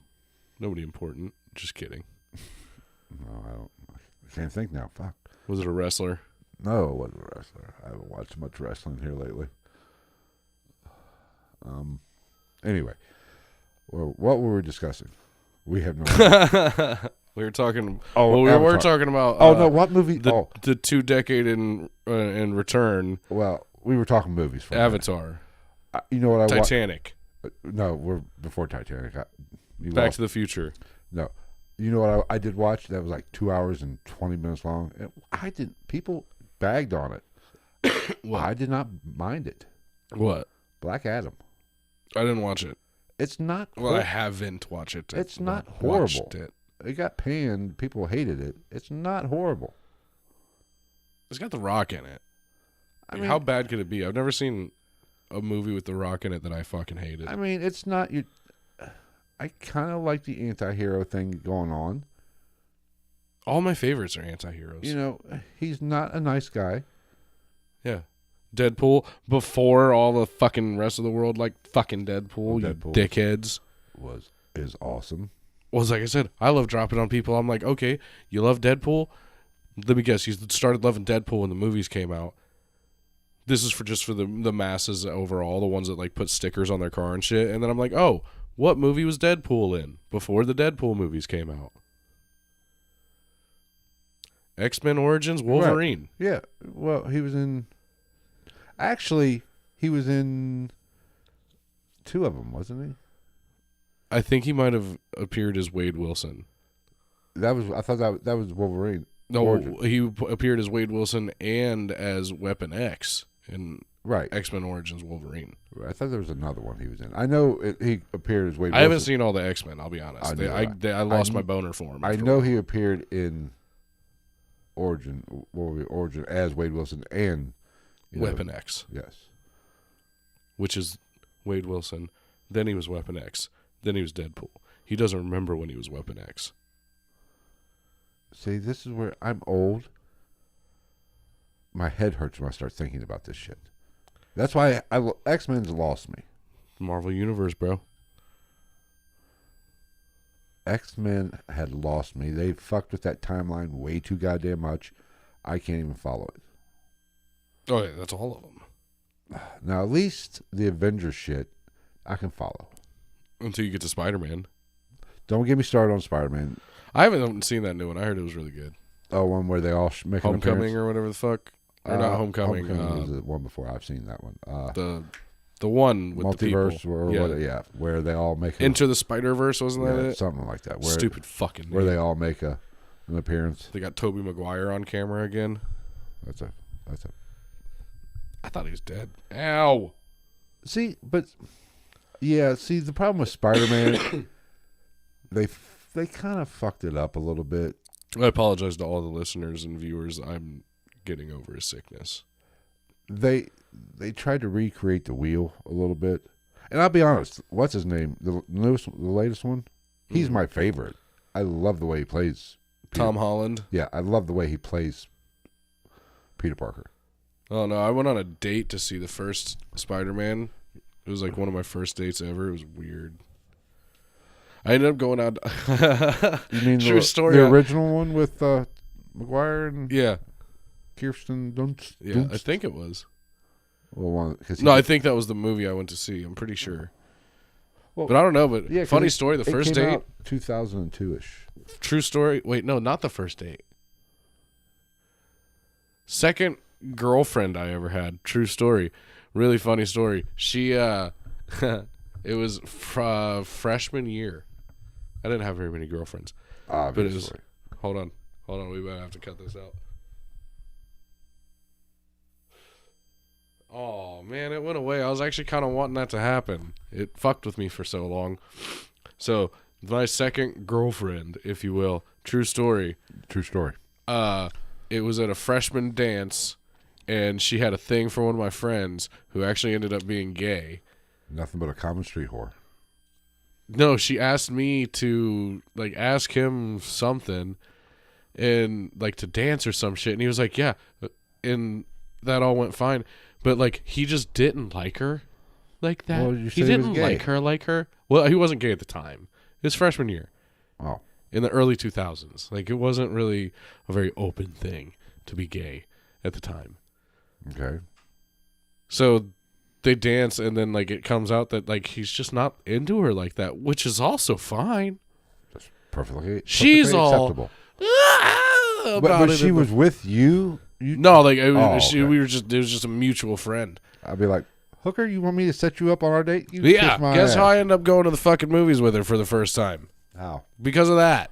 [SPEAKER 2] Nobody important. Just kidding.
[SPEAKER 1] no, I can't think now. Fuck.
[SPEAKER 2] Was it a wrestler?
[SPEAKER 1] No, it wasn't a wrestler. I haven't watched much wrestling here lately. Anyway, well, what were we discussing? We have no idea.
[SPEAKER 2] We were talking.
[SPEAKER 1] Oh,
[SPEAKER 2] well, we
[SPEAKER 1] Avatar.
[SPEAKER 2] were talking about.
[SPEAKER 1] Oh, no, what movie?
[SPEAKER 2] The 2-decade in return.
[SPEAKER 1] Well, we were talking movies. For a minute.
[SPEAKER 2] Avatar.
[SPEAKER 1] You know what I watched?
[SPEAKER 2] Titanic.
[SPEAKER 1] No, we're before Titanic.
[SPEAKER 2] Back to the Future.
[SPEAKER 1] No. You know what I did watch? That was like 2 hours and 20 minutes long. People bagged on it.
[SPEAKER 2] What?
[SPEAKER 1] I did not mind it.
[SPEAKER 2] What?
[SPEAKER 1] Black Adam.
[SPEAKER 2] I didn't watch it.
[SPEAKER 1] It's not.
[SPEAKER 2] Well, I haven't watched it.
[SPEAKER 1] It's not
[SPEAKER 2] Watched
[SPEAKER 1] horrible.
[SPEAKER 2] it.
[SPEAKER 1] It got panned. People hated it. It's not horrible.
[SPEAKER 2] It's got The Rock in it.
[SPEAKER 1] I mean,
[SPEAKER 2] how bad could it be? I've never seen a movie with The Rock in it that I fucking hated.
[SPEAKER 1] I mean, it's not. I kind of like the anti-hero thing going on.
[SPEAKER 2] All my favorites are anti-heroes.
[SPEAKER 1] You know, he's not a nice guy.
[SPEAKER 2] Yeah. Deadpool before all the fucking rest of the world like fucking Deadpool, you dickheads.
[SPEAKER 1] Is awesome.
[SPEAKER 2] Well, like I said, I love dropping on people. I'm like, okay, you love Deadpool? Let me guess, you started loving Deadpool when the movies came out. This is for the masses overall, the ones that like put stickers on their car and shit. And then I'm like, oh, what movie was Deadpool in before the Deadpool movies came out? X-Men Origins Wolverine.
[SPEAKER 1] Right. Yeah. Well, he was in. Actually, he was in 2 of them, wasn't he?
[SPEAKER 2] I think he might have appeared as Wade Wilson.
[SPEAKER 1] I thought that was Wolverine.
[SPEAKER 2] No,
[SPEAKER 1] Origin.
[SPEAKER 2] he appeared as Wade Wilson and as Weapon X in
[SPEAKER 1] Right.
[SPEAKER 2] X-Men Origins Wolverine.
[SPEAKER 1] I thought there was another one he was in. I know he appeared as Wade Wilson.
[SPEAKER 2] I haven't seen all the X-Men, I'll be honest. I lost my boner for him.
[SPEAKER 1] I know he appeared in Origin as Wade Wilson and
[SPEAKER 2] Weapon X.
[SPEAKER 1] Yes.
[SPEAKER 2] Which is Wade Wilson. Then he was Weapon X. Then he was Deadpool. He doesn't remember when he was Weapon X.
[SPEAKER 1] See, this is where I'm old. My head hurts when I start thinking about this shit. That's why X-Men's lost me.
[SPEAKER 2] Marvel Universe, bro.
[SPEAKER 1] X-Men had lost me. They fucked with that timeline way too goddamn much. I can't even follow it.
[SPEAKER 2] Oh, yeah, that's all of them.
[SPEAKER 1] Now, at least the Avengers shit, I can follow.
[SPEAKER 2] Until you get to Spider-Man.
[SPEAKER 1] Don't get me started on Spider-Man.
[SPEAKER 2] I haven't seen that new one. I heard it was really good.
[SPEAKER 1] Oh, one where they all make an
[SPEAKER 2] Homecoming
[SPEAKER 1] appearance?
[SPEAKER 2] or whatever the fuck. Or not Homecoming.
[SPEAKER 1] Homecoming was the one before. I've seen that one.
[SPEAKER 2] The one with
[SPEAKER 1] Multiverse,
[SPEAKER 2] the people.
[SPEAKER 1] where they all make
[SPEAKER 2] Into the Spider-Verse, wasn't that it?
[SPEAKER 1] something like that. Where,
[SPEAKER 2] Stupid fucking name.
[SPEAKER 1] where they all make an appearance.
[SPEAKER 2] They got Tobey Maguire on camera again.
[SPEAKER 1] That's a.
[SPEAKER 2] I thought he was dead. Ow.
[SPEAKER 1] See, the problem with Spider-Man, they kind of fucked it up a little bit.
[SPEAKER 2] I apologize to all the listeners and viewers. I'm getting over a sickness.
[SPEAKER 1] They tried to recreate the wheel a little bit, and I'll be honest. What's his name? The latest one. He's my favorite. I love the way he plays.
[SPEAKER 2] Tom Holland.
[SPEAKER 1] Yeah, I love the way he plays Peter Parker.
[SPEAKER 2] Oh no, I went on a date to see the first Spider-Man. It was like one of my first dates ever. It was weird. I ended up going out.
[SPEAKER 1] You mean
[SPEAKER 2] True story.
[SPEAKER 1] The original one with Maguire and
[SPEAKER 2] Yeah.
[SPEAKER 1] Kirsten Dunst?
[SPEAKER 2] Yeah, I think it was.
[SPEAKER 1] Well,
[SPEAKER 2] I think that was the movie I went to see. I'm pretty sure.
[SPEAKER 1] Well,
[SPEAKER 2] but I don't know. But
[SPEAKER 1] yeah,
[SPEAKER 2] funny story, the first date,
[SPEAKER 1] 2002-ish.
[SPEAKER 2] true story. Wait, no, not the first date. Second girlfriend I ever had. True story. Really funny story. She, it was freshman year. I didn't have very many girlfriends.
[SPEAKER 1] Obviously.
[SPEAKER 2] But it was, hold on. We might have to cut this out. Oh, man, it went away. I was actually kind of wanting that to happen. It fucked with me for so long. So, my second girlfriend, if you will, true story.
[SPEAKER 1] True story.
[SPEAKER 2] It was at a freshman dance, and she had a thing for one of my friends who actually ended up being gay.
[SPEAKER 1] Nothing but a common street whore.
[SPEAKER 2] No, she asked me to, like, ask him something and, like, to dance or some shit. And he was like, yeah. And that all went fine. But, like, he just didn't like her like that.
[SPEAKER 1] Well,
[SPEAKER 2] He didn't like her. Well, he wasn't gay at the time. It was freshman year.
[SPEAKER 1] Oh.
[SPEAKER 2] In the early 2000s. Like, it wasn't really a very open thing to be gay at the time.
[SPEAKER 1] Okay.
[SPEAKER 2] So they dance, and then, like, it comes out that, like, he's just not into her like that, which is also fine.
[SPEAKER 1] That's perfectly
[SPEAKER 2] She's all
[SPEAKER 1] acceptable.
[SPEAKER 2] But
[SPEAKER 1] she was with you?
[SPEAKER 2] No, like, it was,
[SPEAKER 1] okay.
[SPEAKER 2] it was just a mutual friend.
[SPEAKER 1] I'd be like, Hooker, you want me to set you up on our date? You
[SPEAKER 2] Yeah,
[SPEAKER 1] kiss my
[SPEAKER 2] guess
[SPEAKER 1] ass.
[SPEAKER 2] how I ended up going to the fucking movies with her for the first time?
[SPEAKER 1] How?
[SPEAKER 2] Because of that.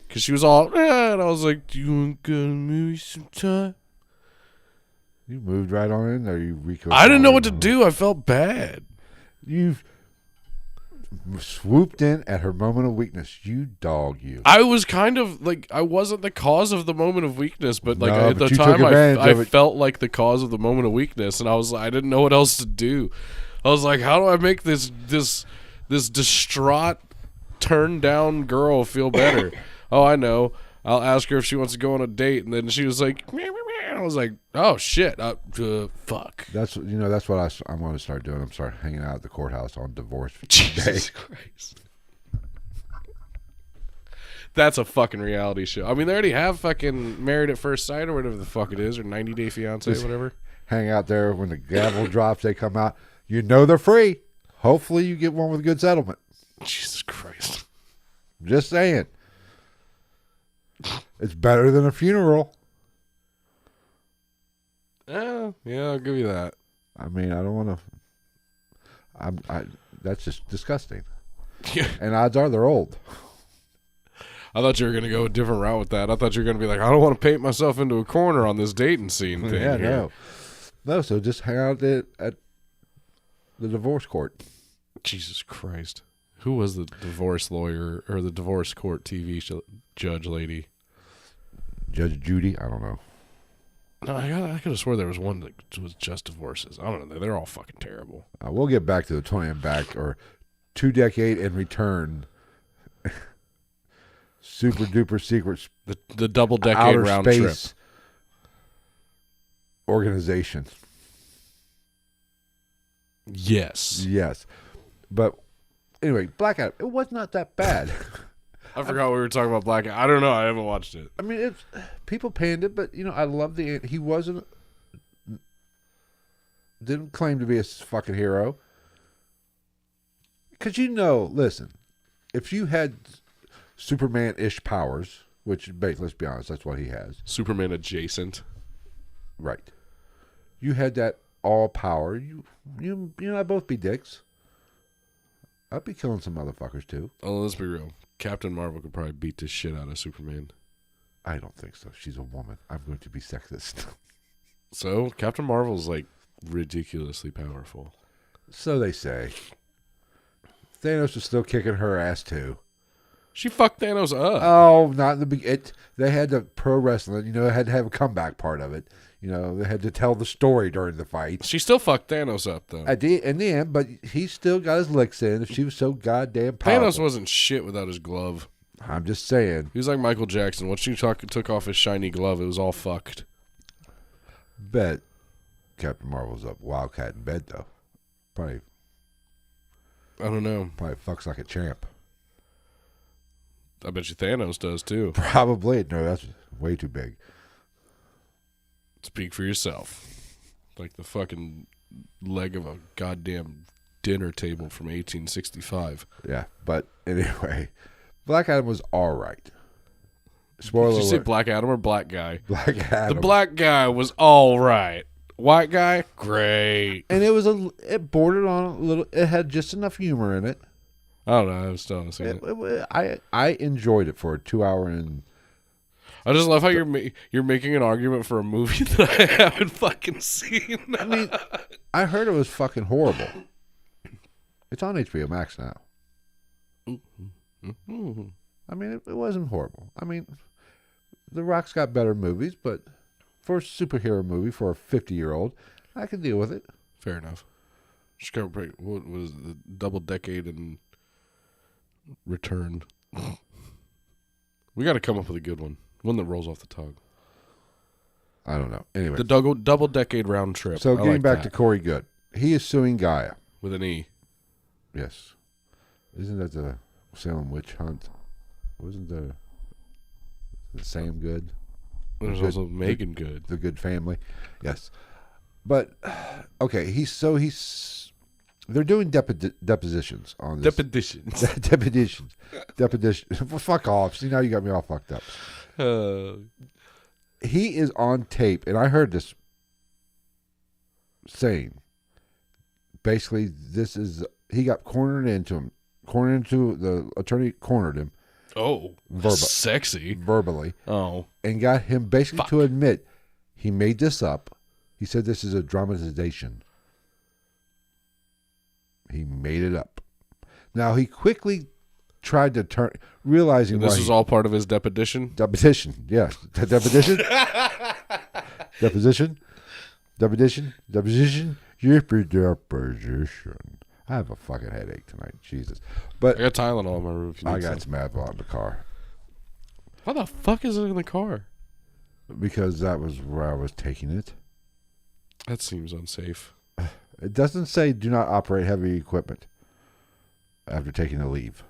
[SPEAKER 2] Because she was all, and I was like, do you want to go to the movies sometime?
[SPEAKER 1] You moved right on in there, you Rico.
[SPEAKER 2] I didn't know what to do. I felt bad.
[SPEAKER 1] You swooped in at her moment of weakness. You dog, you.
[SPEAKER 2] I was kind of like, I wasn't the cause of the moment of weakness, but like
[SPEAKER 1] No,
[SPEAKER 2] at
[SPEAKER 1] but
[SPEAKER 2] the
[SPEAKER 1] you
[SPEAKER 2] time
[SPEAKER 1] took advantage of
[SPEAKER 2] I
[SPEAKER 1] it.
[SPEAKER 2] felt like the cause of the moment of weakness, and I didn't know what else to do. I was like, how do I make this distraught, turned down girl feel better? Oh, I know. I'll ask her if she wants to go on a date, and then she was like, meh, meh, meh. I was like, oh shit, fuck.
[SPEAKER 1] That's what I'm going to start doing. I'm start hanging out at the courthouse on divorce
[SPEAKER 2] Jesus
[SPEAKER 1] day.
[SPEAKER 2] Christ. That's a fucking reality show. I mean, they already have fucking Married at First Sight or whatever the fuck it is, or 90 Day Fiance,
[SPEAKER 1] Just
[SPEAKER 2] whatever.
[SPEAKER 1] Hang out there when the gavel drops. They come out. You know they're free. Hopefully you get one with a good settlement.
[SPEAKER 2] Jesus Christ.
[SPEAKER 1] Just saying. It's better than a funeral.
[SPEAKER 2] Yeah, I'll give you that.
[SPEAKER 1] I mean, I don't want to. That's just disgusting.
[SPEAKER 2] Yeah.
[SPEAKER 1] And odds are they're old.
[SPEAKER 2] I thought you were going to go a different route with that. I thought you were going to be like, I don't want to paint myself into a corner on this dating scene thing.
[SPEAKER 1] Yeah,
[SPEAKER 2] here.
[SPEAKER 1] no. So just hang out at the divorce court.
[SPEAKER 2] Jesus Christ. Who was the divorce lawyer or the divorce court TV judge lady?
[SPEAKER 1] Judge Judy? I don't know.
[SPEAKER 2] No, I could have swore there was one that was just divorces. I don't know. They're all fucking terrible.
[SPEAKER 1] We'll get back to the 20 and back or 2-decade and return. Super duper secrets.
[SPEAKER 2] The double decade
[SPEAKER 1] outer
[SPEAKER 2] round
[SPEAKER 1] space
[SPEAKER 2] trip.
[SPEAKER 1] Organization.
[SPEAKER 2] Yes.
[SPEAKER 1] Yes. But anyway, Black Adam, it was not that bad.
[SPEAKER 2] I forgot we were talking about Black Adam. I don't know. I haven't watched it.
[SPEAKER 1] I mean, it's people panned it, but I love he didn't claim to be a fucking hero. Because listen, if you had Superman-ish powers, which let's be honest, that's what he has.
[SPEAKER 2] Superman adjacent.
[SPEAKER 1] Right. You had that all power. You I'd both be dicks. I'd be killing some motherfuckers too.
[SPEAKER 2] Oh, let's be real. Captain Marvel could probably beat the shit out of Superman.
[SPEAKER 1] I don't think so. She's a woman. I'm going to be sexist.
[SPEAKER 2] So, Captain Marvel's like ridiculously powerful.
[SPEAKER 1] So they say. Thanos is still kicking her ass too.
[SPEAKER 2] She fucked Thanos up.
[SPEAKER 1] Oh, not in the beginning. They had the pro wrestling. They had to have a comeback part of it. They had to tell the story during the fight.
[SPEAKER 2] She still fucked Thanos up, though.
[SPEAKER 1] In the end, but he still got his licks in. If she was so goddamn powerful.
[SPEAKER 2] Thanos wasn't shit without his glove.
[SPEAKER 1] I'm just saying.
[SPEAKER 2] He was like Michael Jackson. Once she took off his shiny glove, it was all fucked.
[SPEAKER 1] Bet Captain Marvel's a wildcat in bed, though. Probably.
[SPEAKER 2] I don't know.
[SPEAKER 1] Probably fucks like a champ.
[SPEAKER 2] I bet you Thanos does, too.
[SPEAKER 1] Probably. No, that's way too big.
[SPEAKER 2] Speak for yourself. Like the fucking leg of a goddamn dinner table from 1865.
[SPEAKER 1] Yeah, but anyway, Black Adam was all right. Spoiler
[SPEAKER 2] Did you say
[SPEAKER 1] alert.
[SPEAKER 2] Black Adam or black guy?
[SPEAKER 1] Black Adam.
[SPEAKER 2] The black guy was all right. White guy, great.
[SPEAKER 1] And it bordered on a little. It had just enough humor in it.
[SPEAKER 2] I don't know. I still haven't seen it.
[SPEAKER 1] I enjoyed it for a 2 hour and.
[SPEAKER 2] I just love how you're making an argument for a movie that I haven't fucking seen.
[SPEAKER 1] I mean, I heard it was fucking horrible. It's on HBO Max now. I mean, it wasn't horrible. I mean, The Rock's got better movies, but for a superhero movie for a 50-year-old, I can deal with it.
[SPEAKER 2] Fair enough. Just go break. What was it, the double decade and return? We got to come up with a good one. One that rolls off the tongue.
[SPEAKER 1] I don't know. Anyway.
[SPEAKER 2] The double decade round trip.
[SPEAKER 1] So getting
[SPEAKER 2] like
[SPEAKER 1] back
[SPEAKER 2] that.
[SPEAKER 1] to Corey Goode. He is suing Gaia.
[SPEAKER 2] With an E.
[SPEAKER 1] Yes. Isn't that the Salem witch hunt? Wasn't the Sam Good?
[SPEAKER 2] There's
[SPEAKER 1] Good,
[SPEAKER 2] also Megan Good.
[SPEAKER 1] The Good family. Yes. But, okay, they're doing depositions on this.
[SPEAKER 2] Depositions.
[SPEAKER 1] Depositions. Well, fuck off. See, now you got me all fucked up. He is on tape, and I heard this saying, basically, he got the attorney cornered him.
[SPEAKER 2] Oh, sexy.
[SPEAKER 1] Verbally.
[SPEAKER 2] Oh.
[SPEAKER 1] And got him basically to admit he made this up. He said this is a dramatization. He made it up. Now, he quickly tried to realizing
[SPEAKER 2] this is all part of his deposition?
[SPEAKER 1] Deposition, yes. Deposition? Deposition? Your deposition. I have a fucking headache tonight. Jesus. But
[SPEAKER 2] I got Tylenol in my room. If you need
[SPEAKER 1] I got some Advil in the car.
[SPEAKER 2] Why the fuck is it in the car?
[SPEAKER 1] Because that was where I was taking it.
[SPEAKER 2] That seems unsafe.
[SPEAKER 1] It doesn't say do not operate heavy equipment after taking a leave.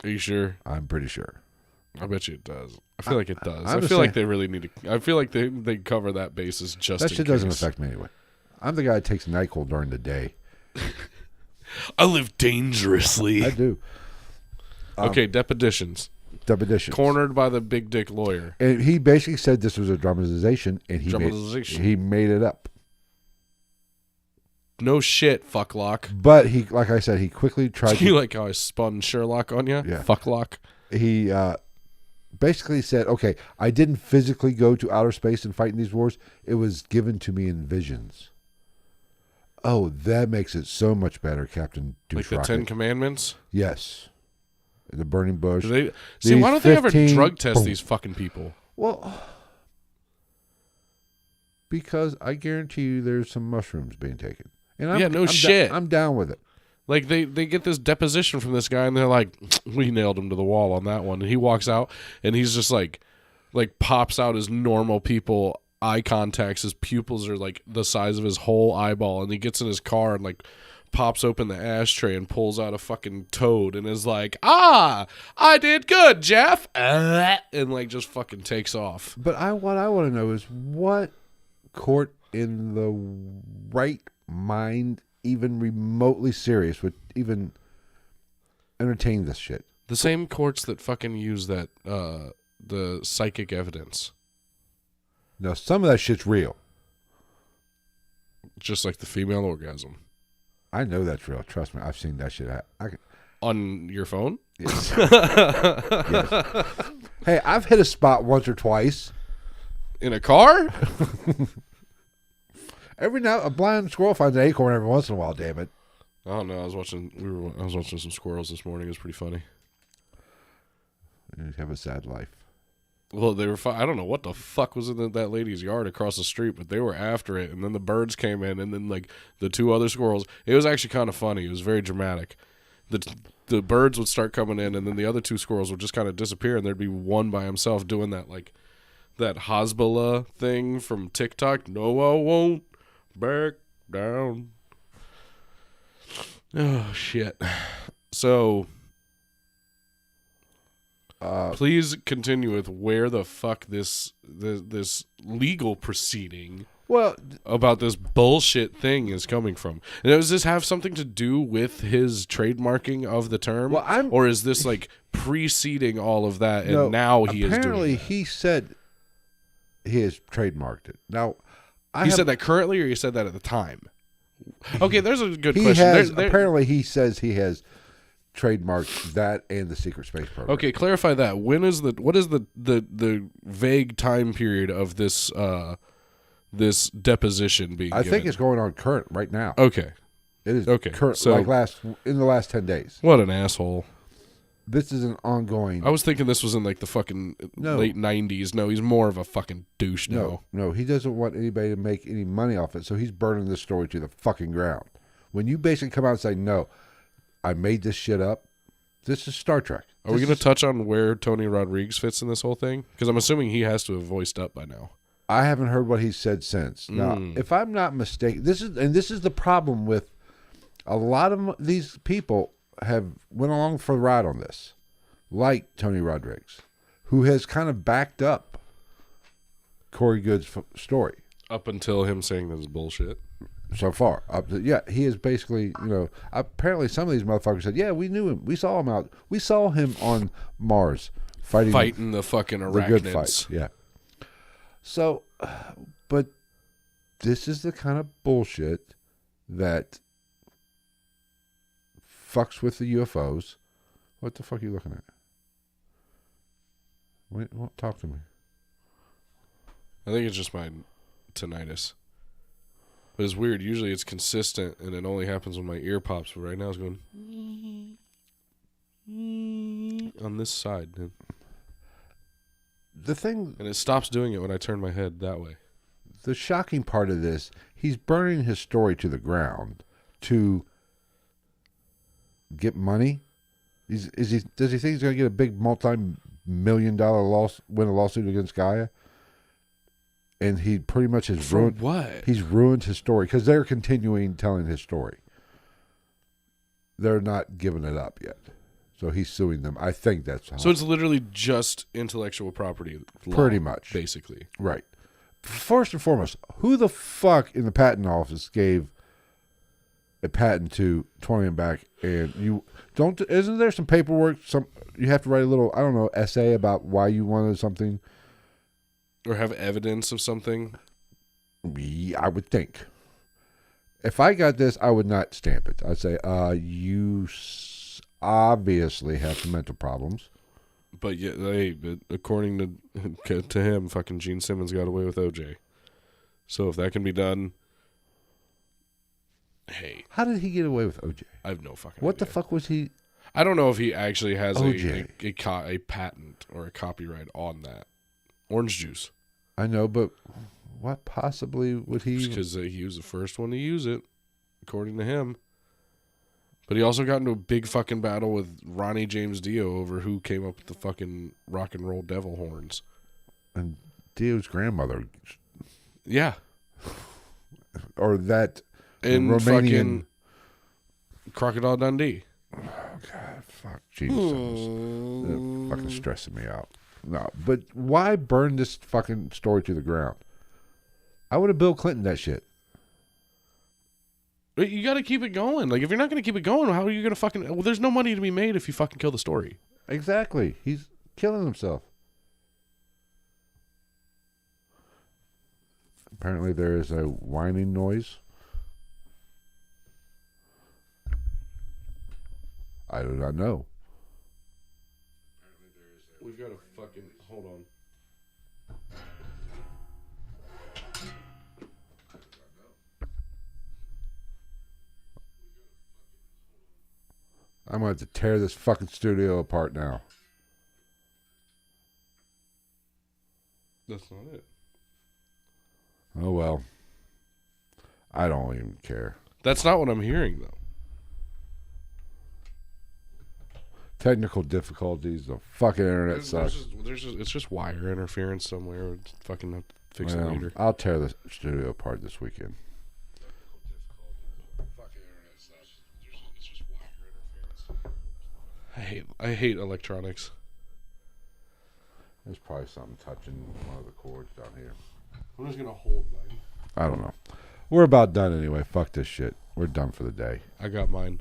[SPEAKER 2] Are you sure?
[SPEAKER 1] I'm pretty sure.
[SPEAKER 2] I bet you it does. I feel like it does.
[SPEAKER 1] I'm
[SPEAKER 2] I
[SPEAKER 1] just
[SPEAKER 2] feel like
[SPEAKER 1] saying-
[SPEAKER 2] they really need to. I feel like they cover that basis just
[SPEAKER 1] That
[SPEAKER 2] in
[SPEAKER 1] shit doesn't
[SPEAKER 2] case.
[SPEAKER 1] affect me anyway. I'm the guy that takes NyQuil during the day.
[SPEAKER 2] I live dangerously.
[SPEAKER 1] I do.
[SPEAKER 2] Okay, depositions.
[SPEAKER 1] Depositions.
[SPEAKER 2] Cornered by the big dick lawyer.
[SPEAKER 1] And he basically said this was a dramatization, and
[SPEAKER 2] Dramatization.
[SPEAKER 1] he made it up.
[SPEAKER 2] No shit, fucklock.
[SPEAKER 1] But he, like I said, he quickly tried
[SPEAKER 2] You
[SPEAKER 1] to.
[SPEAKER 2] like how I spun Sherlock on you?
[SPEAKER 1] Yeah.
[SPEAKER 2] Fucklock.
[SPEAKER 1] He basically said, "Okay, I didn't physically go to outer space and fight in these wars. It was given to me in visions." Oh, that makes it so much better, Captain Douche
[SPEAKER 2] Like the Ten
[SPEAKER 1] Rocket.
[SPEAKER 2] Commandments?
[SPEAKER 1] Yes. The burning bush.
[SPEAKER 2] Do they, see,
[SPEAKER 1] These
[SPEAKER 2] why don't they ever
[SPEAKER 1] 15
[SPEAKER 2] drug test
[SPEAKER 1] boom.
[SPEAKER 2] these fucking people?
[SPEAKER 1] Well, because I guarantee you there's some mushrooms being taken. And
[SPEAKER 2] Yeah, shit.
[SPEAKER 1] I'm down with it.
[SPEAKER 2] Like they get this deposition from this guy and they're like, we nailed him to the wall on that one. And he walks out and he's just like pops out his normal people eye contacts. His pupils are like the size of his whole eyeball. And he gets in his car and like pops open the ashtray and pulls out a fucking toad and is like, I did good, Jeff. And like just fucking takes off.
[SPEAKER 1] But what I want to know is what court in the right mind, even remotely serious, would even entertain this shit?
[SPEAKER 2] The same courts that fucking use that, the psychic evidence.
[SPEAKER 1] No, some of that shit's real.
[SPEAKER 2] Just like the female orgasm.
[SPEAKER 1] I know that's real. Trust me, I've seen that shit.
[SPEAKER 2] On your phone?
[SPEAKER 1] Yes. Yes. Hey, I've hit a spot once or twice.
[SPEAKER 2] In a car?
[SPEAKER 1] Every now a blind squirrel finds an acorn every once in a while. Damn it!
[SPEAKER 2] I don't know. I was watching some squirrels this morning. It was pretty funny.
[SPEAKER 1] You have a sad life.
[SPEAKER 2] Well, they were. I don't know what the fuck was in that lady's yard across the street, but they were after it. And then the birds came in, and then like the two other squirrels. It was actually kind of funny. It was very dramatic. The birds would start coming in, and then the other two squirrels would just kind of disappear, and there'd be one by himself doing that that Hezbollah thing from TikTok. No, I won't back down. Oh shit. So. Please continue with where the fuck this legal proceeding.
[SPEAKER 1] Well,
[SPEAKER 2] about this bullshit thing is coming from. And does this have something to do with his trademarking of the term?
[SPEAKER 1] Well,
[SPEAKER 2] or is this like preceding all of that and
[SPEAKER 1] no,
[SPEAKER 2] now he is doing
[SPEAKER 1] apparently
[SPEAKER 2] that?
[SPEAKER 1] he said he has trademarked it. Now,
[SPEAKER 2] He said that currently, or you said that at the time? Okay, there's a good
[SPEAKER 1] he
[SPEAKER 2] question.
[SPEAKER 1] has, apparently he says he has trademarked that and the secret space program.
[SPEAKER 2] Okay, clarify that. What is the vague time period of this this deposition being
[SPEAKER 1] I
[SPEAKER 2] given?
[SPEAKER 1] think it's going on current right now.
[SPEAKER 2] Okay.
[SPEAKER 1] It is
[SPEAKER 2] Okay,
[SPEAKER 1] current,
[SPEAKER 2] so-
[SPEAKER 1] like in the last 10 days.
[SPEAKER 2] What an asshole.
[SPEAKER 1] This is an ongoing.
[SPEAKER 2] I was thinking this was in like the fucking late 90s. No, he's more of a fucking douche now.
[SPEAKER 1] No, he doesn't want anybody to make any money off it, so he's burning this story to the fucking ground. When you basically come out and say, no, I made this shit up, this is Star Trek.
[SPEAKER 2] Are we going to touch on where Tony Rodriguez fits in this whole thing? Because I'm assuming he has to have voiced up by now.
[SPEAKER 1] I haven't heard what he said since. Now, if I'm not mistaken, this is the problem with a lot of these people have went along for the ride on this, like Tony Rodriguez, who has kind of backed up Corey Goode's story
[SPEAKER 2] Up until him saying this is bullshit.
[SPEAKER 1] so far. He is basically, apparently some of these motherfuckers said, yeah, we knew him. We saw him out. We saw him on Mars fighting
[SPEAKER 2] the fucking arachnids.
[SPEAKER 1] the good fight. Yeah. So, but this is the kind of bullshit that fucks with the UFOs. What the fuck are you looking at? Wait, talk to me.
[SPEAKER 2] I think it's just my tinnitus. But it's weird. Usually it's consistent, and it only happens when my ear pops. But right now it's going on this side.
[SPEAKER 1] The thing,
[SPEAKER 2] And it stops doing it when I turn my head that way.
[SPEAKER 1] the shocking part of this, he's burning his story to the ground to get money. Does he think he's going to get a big multi-million-dollar win a lawsuit against Gaia? And he pretty much has ruined.
[SPEAKER 2] What?
[SPEAKER 1] He's ruined his story because they're continuing telling his story. They're not giving it up yet, so he's suing them. I think that's how.
[SPEAKER 2] So it's literally just intellectual property law,
[SPEAKER 1] Pretty much.
[SPEAKER 2] basically.
[SPEAKER 1] Right. First and foremost, who the fuck in the patent office gave a patent to Tony and back? And you don't? Isn't there some paperwork? You have to write a little, I don't know, essay about why you wanted something.
[SPEAKER 2] Or have evidence of something.
[SPEAKER 1] I would think. If I got this, I would not stamp it. I'd say, you obviously have some mental problems.
[SPEAKER 2] But yeah, but according to him, fucking Gene Simmons got away with OJ. So if that can be done, hey.
[SPEAKER 1] How did he get away with OJ?
[SPEAKER 2] I have no fucking
[SPEAKER 1] What
[SPEAKER 2] idea.
[SPEAKER 1] the fuck was he?
[SPEAKER 2] I don't know if he actually has
[SPEAKER 1] OJ.
[SPEAKER 2] a patent or a copyright on that. Orange juice.
[SPEAKER 1] I know, but what possibly would he?
[SPEAKER 2] Because he was the first one to use it, according to him. But he also got into a big fucking battle with Ronnie James Dio over who came up with the fucking rock and roll devil horns.
[SPEAKER 1] And Dio's grandmother.
[SPEAKER 2] Yeah.
[SPEAKER 1] Or that
[SPEAKER 2] In
[SPEAKER 1] Romanian.
[SPEAKER 2] fucking Crocodile Dundee.
[SPEAKER 1] Oh, God, fuck. Jesus. It's fucking stressing me out. No, but why burn this fucking story to the ground? I would have Bill Clinton that shit.
[SPEAKER 2] But you got to keep it going. Like, if you're not going to keep it going, how are you going to fucking... Well, there's no money to be made if you fucking kill the story.
[SPEAKER 1] Exactly. He's killing himself. Apparently there is a whining noise. I do not know.
[SPEAKER 2] We've got to fucking... Hold on.
[SPEAKER 1] I'm going to have to tear this fucking studio apart now.
[SPEAKER 2] That's not it.
[SPEAKER 1] Oh, well. I don't even care.
[SPEAKER 2] That's not what I'm hearing, though.
[SPEAKER 1] Technical difficulties. The fucking internet sucks.
[SPEAKER 2] It's just wire interference somewhere. It's fucking have to fix it
[SPEAKER 1] Well,
[SPEAKER 2] later.
[SPEAKER 1] I'll tear the studio apart this weekend.
[SPEAKER 2] I hate electronics.
[SPEAKER 1] There's probably something touching one of the cords down here.
[SPEAKER 2] I'm just gonna hold mine.
[SPEAKER 1] I don't know. We're about done anyway. Fuck this shit. We're done for the day.
[SPEAKER 2] I got mine.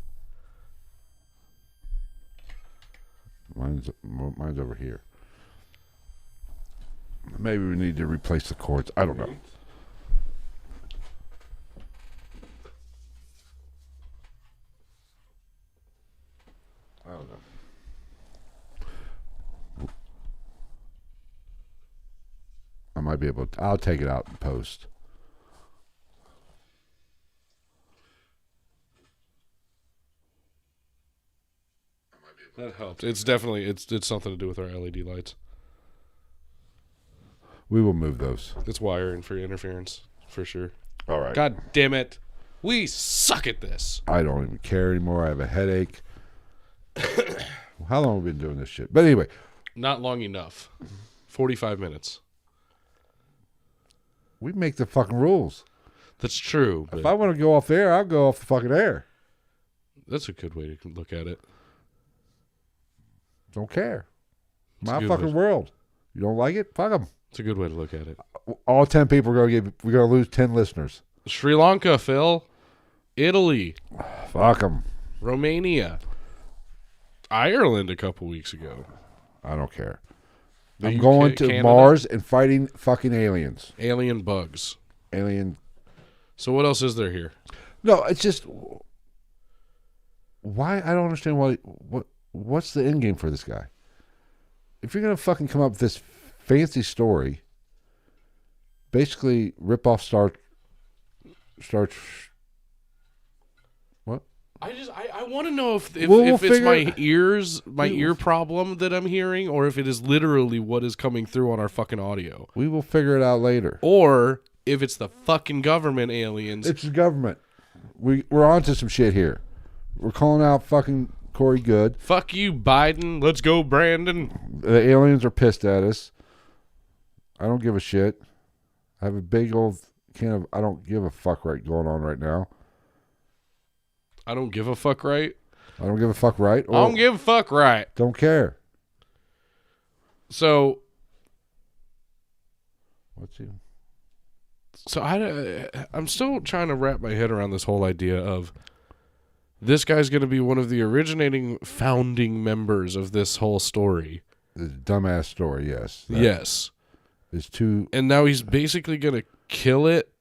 [SPEAKER 1] Mine's over here. Maybe we need to replace the cords. I don't know. I don't know. I might be able to. I'll take it out and post.
[SPEAKER 2] That helped. It's definitely it's something to do with our LED lights.
[SPEAKER 1] We will move those.
[SPEAKER 2] It's wiring for interference for sure.
[SPEAKER 1] All right.
[SPEAKER 2] God damn it. We suck at this.
[SPEAKER 1] I don't even care anymore. I have a headache. How long have we been doing this shit? But anyway.
[SPEAKER 2] Not long enough. 45 minutes.
[SPEAKER 1] We make the fucking rules.
[SPEAKER 2] That's true.
[SPEAKER 1] If I want to go off the air, I'll go off the fucking air.
[SPEAKER 2] That's a good way to look at it.
[SPEAKER 1] Don't care. My fucking world. You don't like it? Fuck them.
[SPEAKER 2] It's a good way to look at it.
[SPEAKER 1] All 10 people are going to lose 10 listeners.
[SPEAKER 2] Sri Lanka, Phil. Italy.
[SPEAKER 1] Fuck them.
[SPEAKER 2] Romania. Ireland a couple weeks ago.
[SPEAKER 1] I don't care.
[SPEAKER 2] The
[SPEAKER 1] I'm
[SPEAKER 2] UK,
[SPEAKER 1] going to
[SPEAKER 2] Canada?
[SPEAKER 1] Mars and fighting fucking aliens.
[SPEAKER 2] Alien bugs.
[SPEAKER 1] Alien.
[SPEAKER 2] So what else is there here?
[SPEAKER 1] No, it's just. Why? I don't understand what's the end game for this guy? If you're going to fucking come up with this fancy story, basically rip off Star. What?
[SPEAKER 2] I want to know if
[SPEAKER 1] We'll
[SPEAKER 2] it's my ear problem that I'm hearing, or if it is literally what is coming through on our fucking audio.
[SPEAKER 1] We will figure it out later.
[SPEAKER 2] Or if it's the fucking government aliens.
[SPEAKER 1] It's the government. We're onto some shit here. We're calling out fucking Corey Goode.
[SPEAKER 2] Fuck you, Biden. Let's go, Brandon.
[SPEAKER 1] The aliens are pissed at us. I don't give a shit. I have a big old can of I don't give a fuck right going on right now.
[SPEAKER 2] I don't give a fuck, right?
[SPEAKER 1] I don't give a fuck right.
[SPEAKER 2] I don't give a fuck, right?
[SPEAKER 1] Don't care.
[SPEAKER 2] So.
[SPEAKER 1] What's you?
[SPEAKER 2] So I'm still trying to wrap my head around this whole idea of this guy's going to be one of the originating founding members of this whole story.
[SPEAKER 1] The dumbass story, yes.
[SPEAKER 2] Yes.
[SPEAKER 1] Is too.
[SPEAKER 2] And now he's basically going to kill it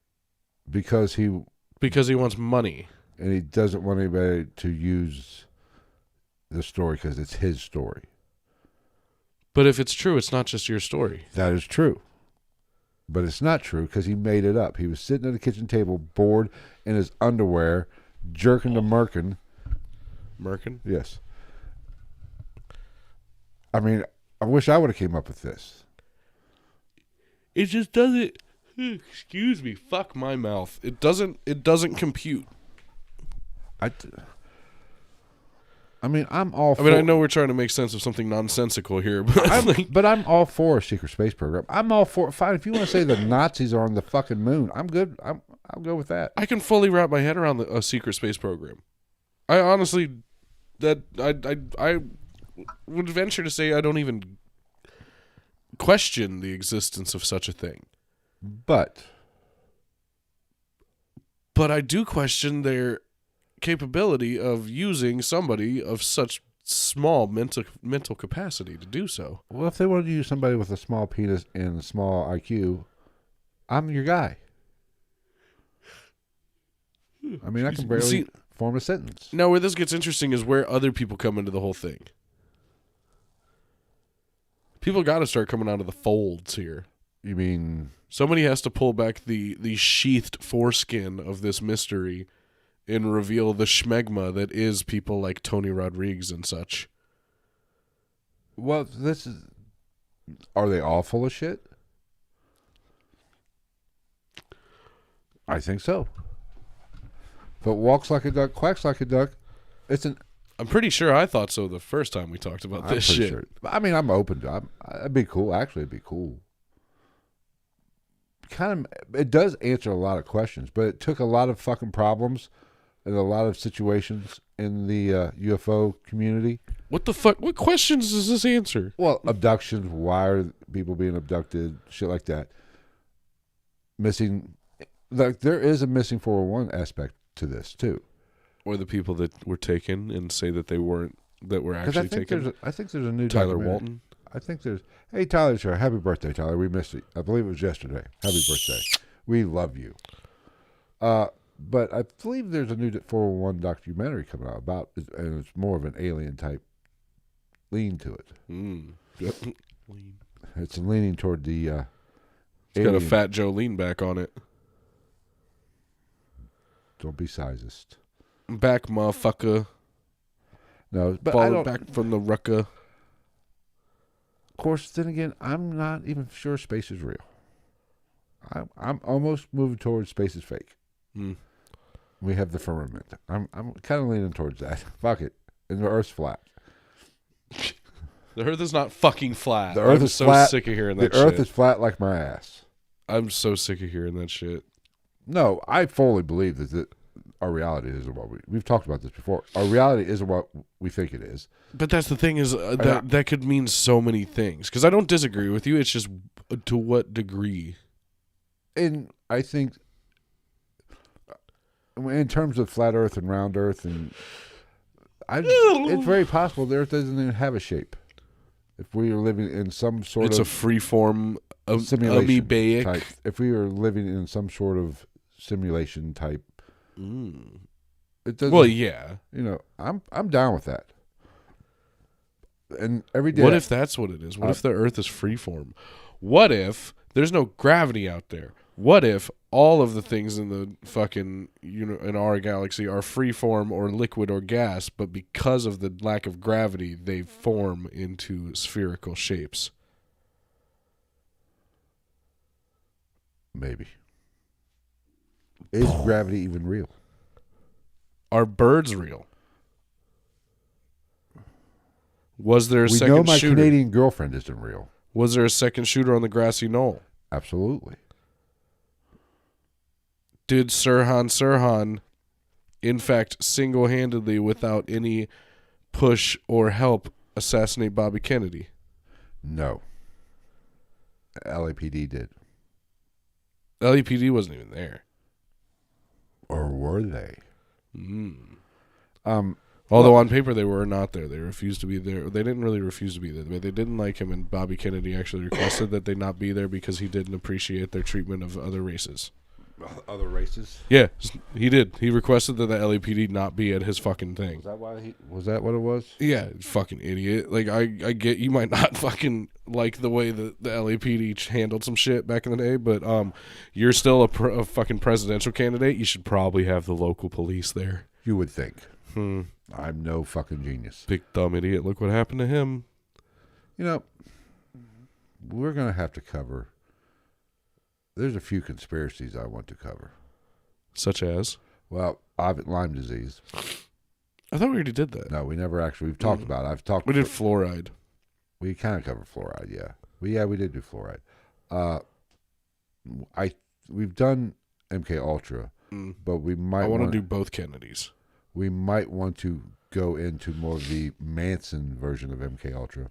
[SPEAKER 1] because he
[SPEAKER 2] wants money.
[SPEAKER 1] And he doesn't want anybody to use the story because it's his story.
[SPEAKER 2] But if it's true, it's not just your story.
[SPEAKER 1] That is true. But it's not true because he made it up. He was sitting at a kitchen table, bored in his underwear, jerking to Merkin.
[SPEAKER 2] Merkin?
[SPEAKER 1] Yes. I mean, I wish I would have came up with this.
[SPEAKER 2] It just doesn't. Excuse me. Fuck my mouth. It doesn't compute.
[SPEAKER 1] I mean, I'm all for...
[SPEAKER 2] I know we're trying to make sense of something nonsensical here, but
[SPEAKER 1] I'm all for a secret space program. I'm all for... Fine, if you want to say the Nazis are on the fucking moon, I'm good. I'll go with that.
[SPEAKER 2] I can fully wrap my head around a secret space program. I honestly... I would venture to say I don't even question the existence of such a thing.
[SPEAKER 1] But
[SPEAKER 2] I do question their capability of using somebody of such small mental capacity to do so.
[SPEAKER 1] Well, if they wanted to use somebody with a small penis and a small IQ, I'm your guy. I mean, I can barely form a sentence.
[SPEAKER 2] Now, where this gets interesting is where other people come into the whole thing. People got to start coming out of the folds here.
[SPEAKER 1] You mean...
[SPEAKER 2] Somebody has to pull back the sheathed foreskin of this mystery and reveal the schmegma that is people like Tony Rodriguez and such.
[SPEAKER 1] Well, this is... Are they all full of shit? I think so. But walks like a duck, quacks like a duck.
[SPEAKER 2] I'm pretty sure I thought so the first time we talked about this shit. Sure.
[SPEAKER 1] I mean, I'm open to it. It'd be cool. Actually, it'd be cool. It does answer a lot of questions, but it took a lot of fucking problems and a lot of situations in the UFO community.
[SPEAKER 2] What the fuck? What questions does this answer?
[SPEAKER 1] Well, abductions. Why are people being abducted? Shit like that. Missing like there is a missing 401 aspect to this too.
[SPEAKER 2] Or the people that were taken and say that they weren't, that were actually taken.
[SPEAKER 1] I think there's a new
[SPEAKER 2] Tyler
[SPEAKER 1] documentary.
[SPEAKER 2] Walton.
[SPEAKER 1] I think there's. Hey, Tyler's here. Happy birthday, Tyler. We missed it. I believe it was yesterday. Happy birthday. We love you. But I believe there's a new 401 documentary coming out about, and it's more of an alien type lean to it. It's leaning toward the.
[SPEAKER 2] It's got a Fat Joe lean back on it.
[SPEAKER 1] Don't be sizist.
[SPEAKER 2] Back, motherfucker.
[SPEAKER 1] No, but I
[SPEAKER 2] Falling
[SPEAKER 1] don't.
[SPEAKER 2] back from the rucka.
[SPEAKER 1] Of course, then again, I'm not even sure space is real. I'm almost moving towards space is fake. We have the firmament. I'm kind of leaning towards that. Fuck it. And the Earth's flat.
[SPEAKER 2] The Earth is not fucking flat.
[SPEAKER 1] The Earth
[SPEAKER 2] I'm
[SPEAKER 1] is
[SPEAKER 2] so
[SPEAKER 1] flat.
[SPEAKER 2] sick of hearing that
[SPEAKER 1] The
[SPEAKER 2] shit.
[SPEAKER 1] Earth is flat like my ass.
[SPEAKER 2] I'm so sick of hearing that shit.
[SPEAKER 1] No, I fully believe that our reality isn't what we've talked about this before. Our reality isn't what we think it is.
[SPEAKER 2] But that's the thing is that could mean so many things. Because I don't disagree with you. It's just to what degree.
[SPEAKER 1] And I think in terms of flat Earth and round Earth, and it's very possible the Earth doesn't even have a shape. If we are living in some sort
[SPEAKER 2] It's
[SPEAKER 1] of
[SPEAKER 2] a free form
[SPEAKER 1] simulation
[SPEAKER 2] amoebaic
[SPEAKER 1] type, if we are living in some sort of simulation type, it doesn't.
[SPEAKER 2] Well, yeah.
[SPEAKER 1] You know, I'm down with that. And every day,
[SPEAKER 2] What if that's what it is? What if the Earth is freeform? What if there's no gravity out there? What if all of the things in the fucking in our galaxy are freeform or liquid or gas, but because of the lack of gravity, they form into spherical shapes?
[SPEAKER 1] Maybe. Is gravity even real?
[SPEAKER 2] Are birds real? Was there a
[SPEAKER 1] We
[SPEAKER 2] second
[SPEAKER 1] know my
[SPEAKER 2] shooter?
[SPEAKER 1] Canadian girlfriend isn't real.
[SPEAKER 2] Was there a second shooter on the grassy knoll?
[SPEAKER 1] Absolutely.
[SPEAKER 2] Did Sirhan, in fact, single-handedly, without any push or help, assassinate Bobby Kennedy?
[SPEAKER 1] No. LAPD did.
[SPEAKER 2] LAPD wasn't even there.
[SPEAKER 1] Or were they?
[SPEAKER 2] Although on paper they were not there. They refused to be there. They didn't really refuse to be there, but they didn't like him, and Bobby Kennedy actually requested that they not be there because he didn't appreciate their treatment of other races.
[SPEAKER 1] Other races?
[SPEAKER 2] Yeah, he did. He requested that the LAPD not be at his fucking thing.
[SPEAKER 1] Was that what it was?
[SPEAKER 2] Yeah, fucking idiot. Like, I get you might not fucking like the way that the LAPD handled some shit back in the day, but you're still a fucking presidential candidate. You should probably have the local police there.
[SPEAKER 1] You would think. I'm no fucking genius.
[SPEAKER 2] Big dumb idiot. Look what happened to him.
[SPEAKER 1] You know, we're going to have to cover. There's a few conspiracies I want to cover.
[SPEAKER 2] Such as?
[SPEAKER 1] Well, Lyme disease.
[SPEAKER 2] I thought we already did that.
[SPEAKER 1] No, we never actually. We've talked about it.
[SPEAKER 2] We did fluoride.
[SPEAKER 1] We kind of covered fluoride, yeah. We did do fluoride. We've done MK Ultra, but we might.
[SPEAKER 2] I want to do both Kennedys.
[SPEAKER 1] We might want to go into more of the Manson version of MK Ultra.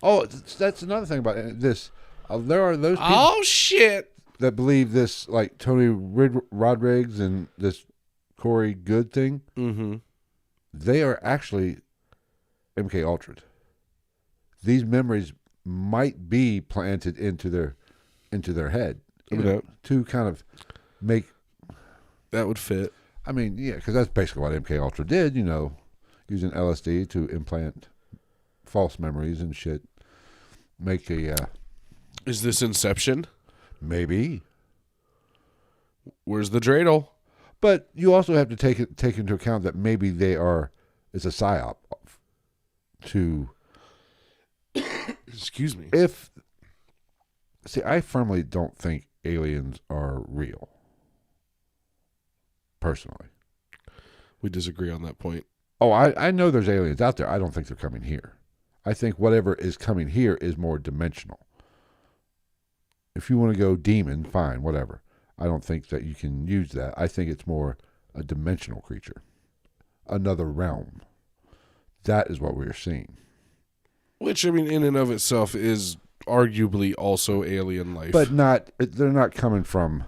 [SPEAKER 1] Oh, that's another thing about this. There are those people.
[SPEAKER 2] Oh shit!
[SPEAKER 1] That believe this, like Tony Rodriguez and this Corey Goode thing. They are actually MK Ultra'd. These memories might be planted into their head, to kind of make
[SPEAKER 2] that would fit.
[SPEAKER 1] I mean, yeah, because that's basically what MK Ultra did. Using LSD to implant false memories and shit. Make a.
[SPEAKER 2] Is this Inception?
[SPEAKER 1] Maybe.
[SPEAKER 2] Where's the dreidel?
[SPEAKER 1] But you also have to take into account that maybe it's a psyop to.
[SPEAKER 2] Excuse me.
[SPEAKER 1] I firmly don't think aliens are real. Personally.
[SPEAKER 2] We disagree on that point.
[SPEAKER 1] Oh, I know there's aliens out there. I don't think they're coming here. I think whatever is coming here is more dimensional. If you want to go demon, fine, whatever. I don't think that you can use that. I think it's more a dimensional creature. Another realm. That is what we're seeing.
[SPEAKER 2] Which, I mean, in and of itself is arguably also alien life.
[SPEAKER 1] But they're not coming from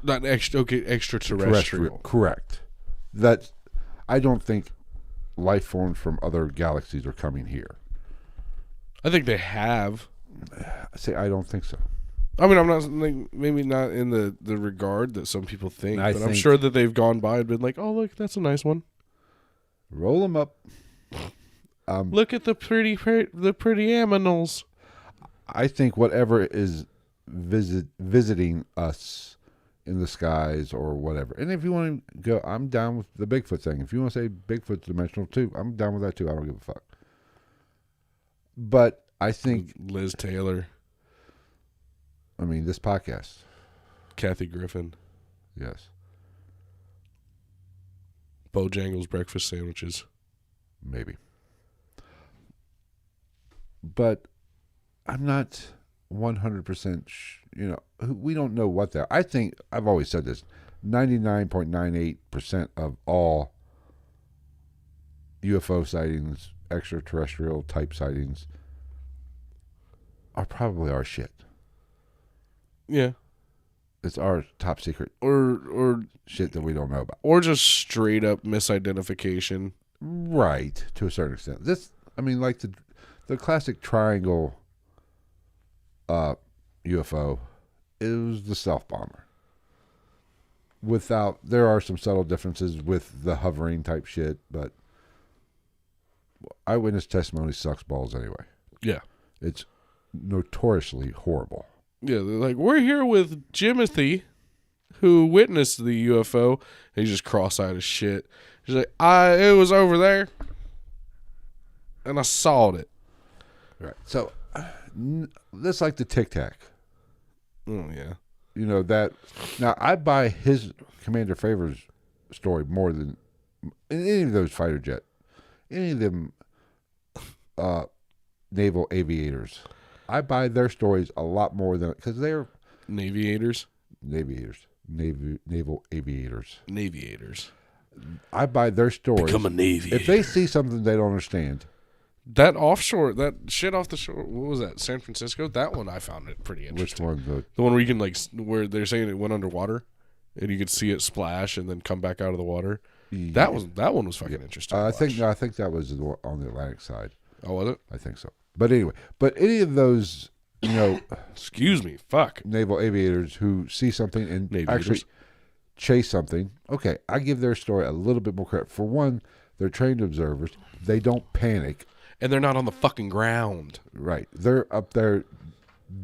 [SPEAKER 2] Not extraterrestrial.
[SPEAKER 1] Terrestrial. Correct. I don't think life forms from other galaxies are coming here.
[SPEAKER 2] I think they have.
[SPEAKER 1] I don't think so.
[SPEAKER 2] I mean, I'm not like, maybe not in the regard that some people think, but I'm sure that they've gone by and been like, "Oh, look, that's a nice one.
[SPEAKER 1] Roll them up."
[SPEAKER 2] Look at the pretty aminals.
[SPEAKER 1] I think whatever is visiting us in the skies or whatever. And if you want to go, I'm down with the Bigfoot thing. If you want to say Bigfoot's dimensional too, I'm down with that too. I don't give a fuck. But I think
[SPEAKER 2] Liz Taylor,
[SPEAKER 1] I mean, this podcast.
[SPEAKER 2] Kathy Griffin,
[SPEAKER 1] Yes.
[SPEAKER 2] Bojangles breakfast sandwiches.
[SPEAKER 1] Maybe. But I'm not 100%, we don't know what they're. I think, I've always said this, 99.98% of all UFO sightings, extraterrestrial type sightings, are probably our shit.
[SPEAKER 2] Yeah.
[SPEAKER 1] It's our top secret
[SPEAKER 2] Or
[SPEAKER 1] shit that we don't know about.
[SPEAKER 2] Or just straight up misidentification.
[SPEAKER 1] Right, to a certain extent. Like the classic triangle UFO, it was the self bomber. There are some subtle differences with the hovering type shit, but eyewitness testimony sucks balls anyway.
[SPEAKER 2] Yeah.
[SPEAKER 1] It's notoriously horrible.
[SPEAKER 2] Yeah, they're like, we're here with Jimothy, who witnessed the UFO, and he's just cross-eyed as shit. He's like, it was over there, and I saw it.
[SPEAKER 1] Right. So, that's like the Tic Tac.
[SPEAKER 2] Oh, yeah.
[SPEAKER 1] Now, I buy his Commander Favors story more than any of those fighter jet, any of them naval aviators. I buy their stories a lot more than, because they're
[SPEAKER 2] Naviators.
[SPEAKER 1] Naval aviators. I buy their stories.
[SPEAKER 2] Become a Navy.
[SPEAKER 1] If they see something they don't understand.
[SPEAKER 2] That offshore, that shit off the shore, what was that, San Francisco? That one I found it pretty interesting.
[SPEAKER 1] Which one?
[SPEAKER 2] The one where you can, where they're saying it went underwater, and you could see it splash and then come back out of the water.
[SPEAKER 1] Yeah.
[SPEAKER 2] That one was fucking interesting.
[SPEAKER 1] I think that was on the Atlantic side.
[SPEAKER 2] Oh, was it?
[SPEAKER 1] I think so. But anyway, any of those,
[SPEAKER 2] excuse me, fuck,
[SPEAKER 1] naval aviators who see something and actually chase something, okay, I give their story a little bit more credit. For one, they're trained observers. They don't panic.
[SPEAKER 2] And they're not on the fucking ground.
[SPEAKER 1] Right. They're up there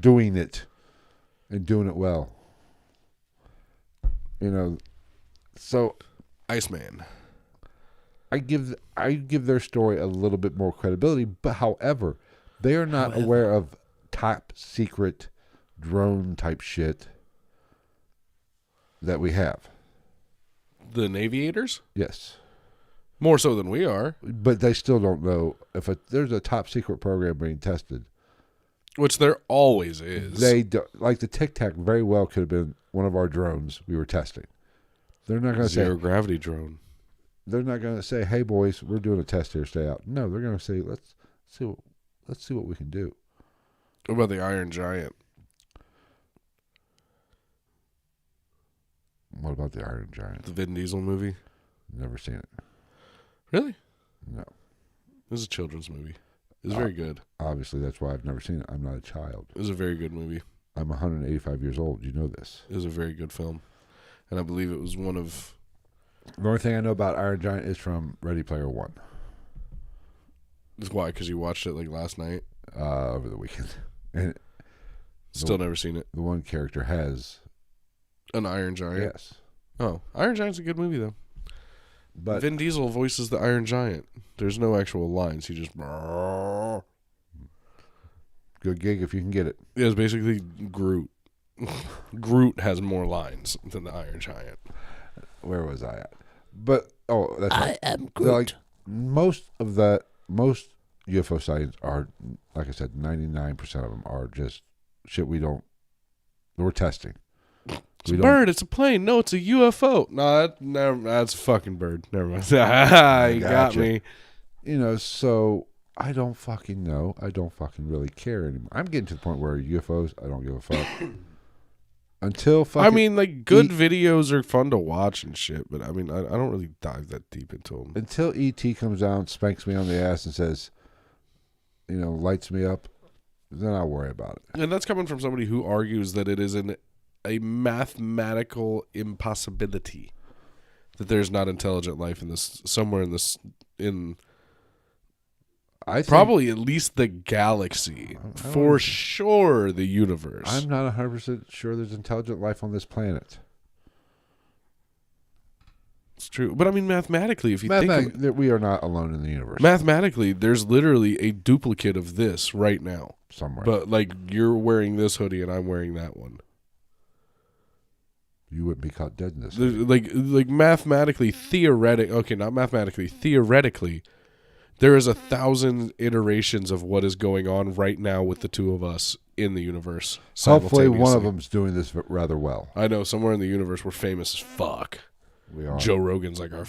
[SPEAKER 1] doing it and doing it well. So
[SPEAKER 2] Iceman.
[SPEAKER 1] I give their story a little bit more credibility, but however, they are not aware of top secret drone type shit that we have.
[SPEAKER 2] The Naviators?
[SPEAKER 1] Yes.
[SPEAKER 2] More so than we are.
[SPEAKER 1] But they still don't know if there's a top secret program being tested.
[SPEAKER 2] Which there always is.
[SPEAKER 1] They like the Tic Tac very well could have been one of our drones we were testing. They're not going to say
[SPEAKER 2] zero gravity drone.
[SPEAKER 1] They're not going to say, "Hey boys, we're doing a test here. Stay out." No, they're going to say, "Let's see what we can do."
[SPEAKER 2] What about the Iron Giant?
[SPEAKER 1] What about the Iron Giant?
[SPEAKER 2] The Vin Diesel movie?
[SPEAKER 1] Never seen it.
[SPEAKER 2] Really?
[SPEAKER 1] No.
[SPEAKER 2] This is a children's movie. It's very good.
[SPEAKER 1] Obviously, that's why I've never seen it. I'm not a child.
[SPEAKER 2] It was a very good movie.
[SPEAKER 1] I'm 185 years old. You know this.
[SPEAKER 2] It was a very good film. And I believe it was one of...
[SPEAKER 1] The only thing I know about Iron Giant is from Ready Player One.
[SPEAKER 2] That's why, because you watched it last night?
[SPEAKER 1] Over the weekend. And
[SPEAKER 2] Still never seen it.
[SPEAKER 1] The one character has...
[SPEAKER 2] An Iron Giant?
[SPEAKER 1] Yes.
[SPEAKER 2] Oh, Iron Giant's a good movie, though.
[SPEAKER 1] But
[SPEAKER 2] Vin Diesel voices the Iron Giant. There's no actual lines. He just...
[SPEAKER 1] Good gig if you can get it.
[SPEAKER 2] Yeah, it's basically Groot. Groot has more lines than the Iron Giant.
[SPEAKER 1] Where was I at? But, that's right.
[SPEAKER 2] I am Groot.
[SPEAKER 1] Most UFO sightings are, like I said, 99% of them are just shit we're testing.
[SPEAKER 2] It's a bird. It's a plane. No, it's a UFO. No, that's a fucking bird. Never mind. You got me.
[SPEAKER 1] So I don't fucking know. I don't fucking really care anymore. I'm getting to the point where UFOs, I don't give a fuck. Until fucking.
[SPEAKER 2] I mean, like, good videos are fun to watch and shit, but I mean, I don't really dive that deep into them.
[SPEAKER 1] Until E.T. comes down, spanks me on the ass, and says, lights me up, then I'll worry about it.
[SPEAKER 2] And that's coming from somebody who argues that it is a mathematical impossibility that there's not intelligent life in this somewhere in probably at least the galaxy, for sure the universe.
[SPEAKER 1] I'm not 100% sure there's intelligent life on this planet.
[SPEAKER 2] It's true. But I mean, mathematically, if you think
[SPEAKER 1] that we are not alone in the universe.
[SPEAKER 2] Mathematically, there's literally a duplicate of this right now.
[SPEAKER 1] Somewhere.
[SPEAKER 2] But like, you're wearing this hoodie and I'm wearing that one.
[SPEAKER 1] You wouldn't be caught dead in this.
[SPEAKER 2] Like mathematically, theoretically, there is 1,000 iterations of what is going on right now with the two of us in the universe.
[SPEAKER 1] Hopefully one of them's doing this rather well.
[SPEAKER 2] I know, somewhere in the universe we're famous as fuck.
[SPEAKER 1] We are.
[SPEAKER 2] Joe Rogan's like our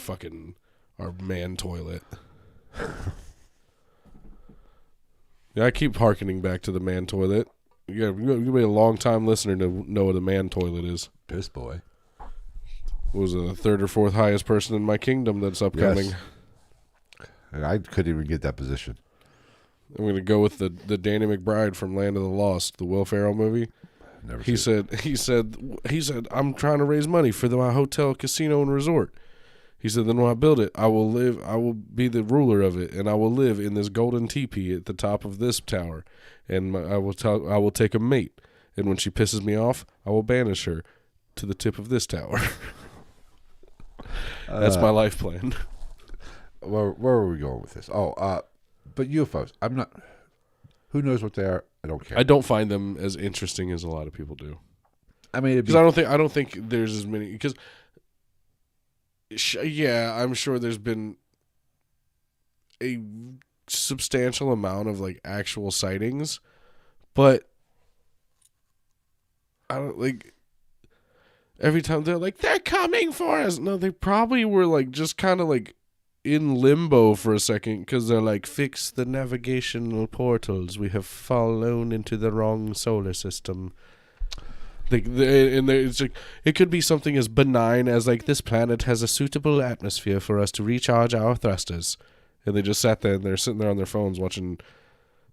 [SPEAKER 2] man toilet. Yeah, I keep hearkening back to the man toilet. Yeah, you'll be a long time listener to know what a man toilet is.
[SPEAKER 1] Piss boy.
[SPEAKER 2] Was the third or fourth highest person in my kingdom that's upcoming.
[SPEAKER 1] Yes. And I couldn't even get that position.
[SPEAKER 2] I'm going to go with the Danny McBride from Land of the Lost, the Will Ferrell movie.
[SPEAKER 1] Never
[SPEAKER 2] He said, I'm trying to raise money for my hotel, casino, and resort. He said, then when I build it, I will be the ruler of it, and I will live in this golden teepee at the top of this tower, and I will take a mate, and when she pisses me off, I will banish her to the tip of this tower. That's my life plan.
[SPEAKER 1] Where are we going with this? But UFOs, I'm not. Who knows what they are? I don't care.
[SPEAKER 2] I don't find them as interesting as a lot of people do.
[SPEAKER 1] I mean,
[SPEAKER 2] because I don't think there's as many. Because I'm sure there's been a substantial amount of like actual sightings, but I don't like. Every time they're like, they're coming for us. No, they probably were like just kind of like in limbo for a second because they're like, fix the navigational portals. We have fallen into the wrong solar system. It's like, it could be something as benign as like, this planet has a suitable atmosphere for us to recharge our thrusters. And they just sat there and they're sitting there on their phones watching,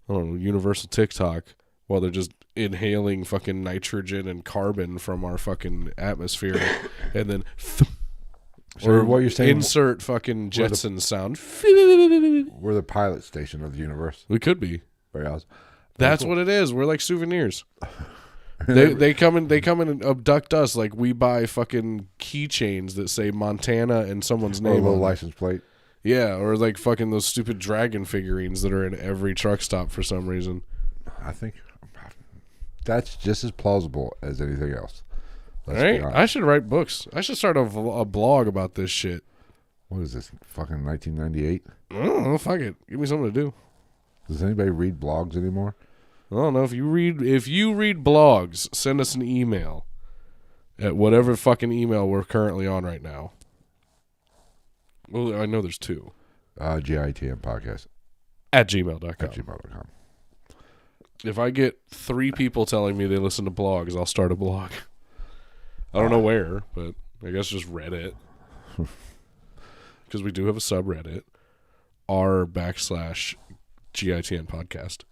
[SPEAKER 2] I don't know, Universal TikTok while they're just inhaling fucking nitrogen and carbon from our fucking atmosphere. And then...
[SPEAKER 1] So what you're saying?
[SPEAKER 2] Insert fucking Jetson sound.
[SPEAKER 1] We're the pilot station of the universe.
[SPEAKER 2] We could be.
[SPEAKER 1] Very awesome.
[SPEAKER 2] That's what it is. We're like souvenirs. they come and abduct us like we buy fucking keychains that say Montana and someone's name.
[SPEAKER 1] Or a little license plate.
[SPEAKER 2] Yeah, or like fucking those stupid dragon figurines that are in every truck stop for some reason.
[SPEAKER 1] I think that's just as plausible as anything else.
[SPEAKER 2] Right? I should write books. I should start a blog about this shit.
[SPEAKER 1] What is this? Fucking 1998?
[SPEAKER 2] I don't know. Fuck it. Give me something to do.
[SPEAKER 1] Does anybody read blogs anymore?
[SPEAKER 2] I don't know. If you read blogs, send us an email at whatever fucking email we're currently on right now. Well, I know there's two.
[SPEAKER 1] GITM podcast.
[SPEAKER 2] At gmail.com.
[SPEAKER 1] At gmail.com.
[SPEAKER 2] If I get 3 people telling me they listen to blogs, I'll start a blog. I don't know where, but I guess just Reddit. Because we do have a subreddit. r/GITN podcast.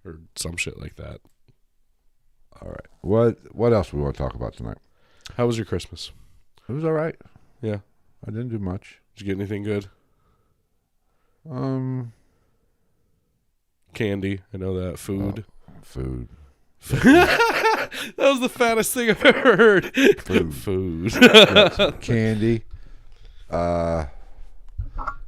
[SPEAKER 2] Or some shit like that.
[SPEAKER 1] All right. What else we want to talk about tonight?
[SPEAKER 2] How was your Christmas?
[SPEAKER 1] It was all right.
[SPEAKER 2] Yeah.
[SPEAKER 1] I didn't do much.
[SPEAKER 2] Did you get anything good? Candy. I know that. Food.
[SPEAKER 1] Food.
[SPEAKER 2] That was the fattest thing I've ever heard. Food.
[SPEAKER 1] Candy.
[SPEAKER 2] No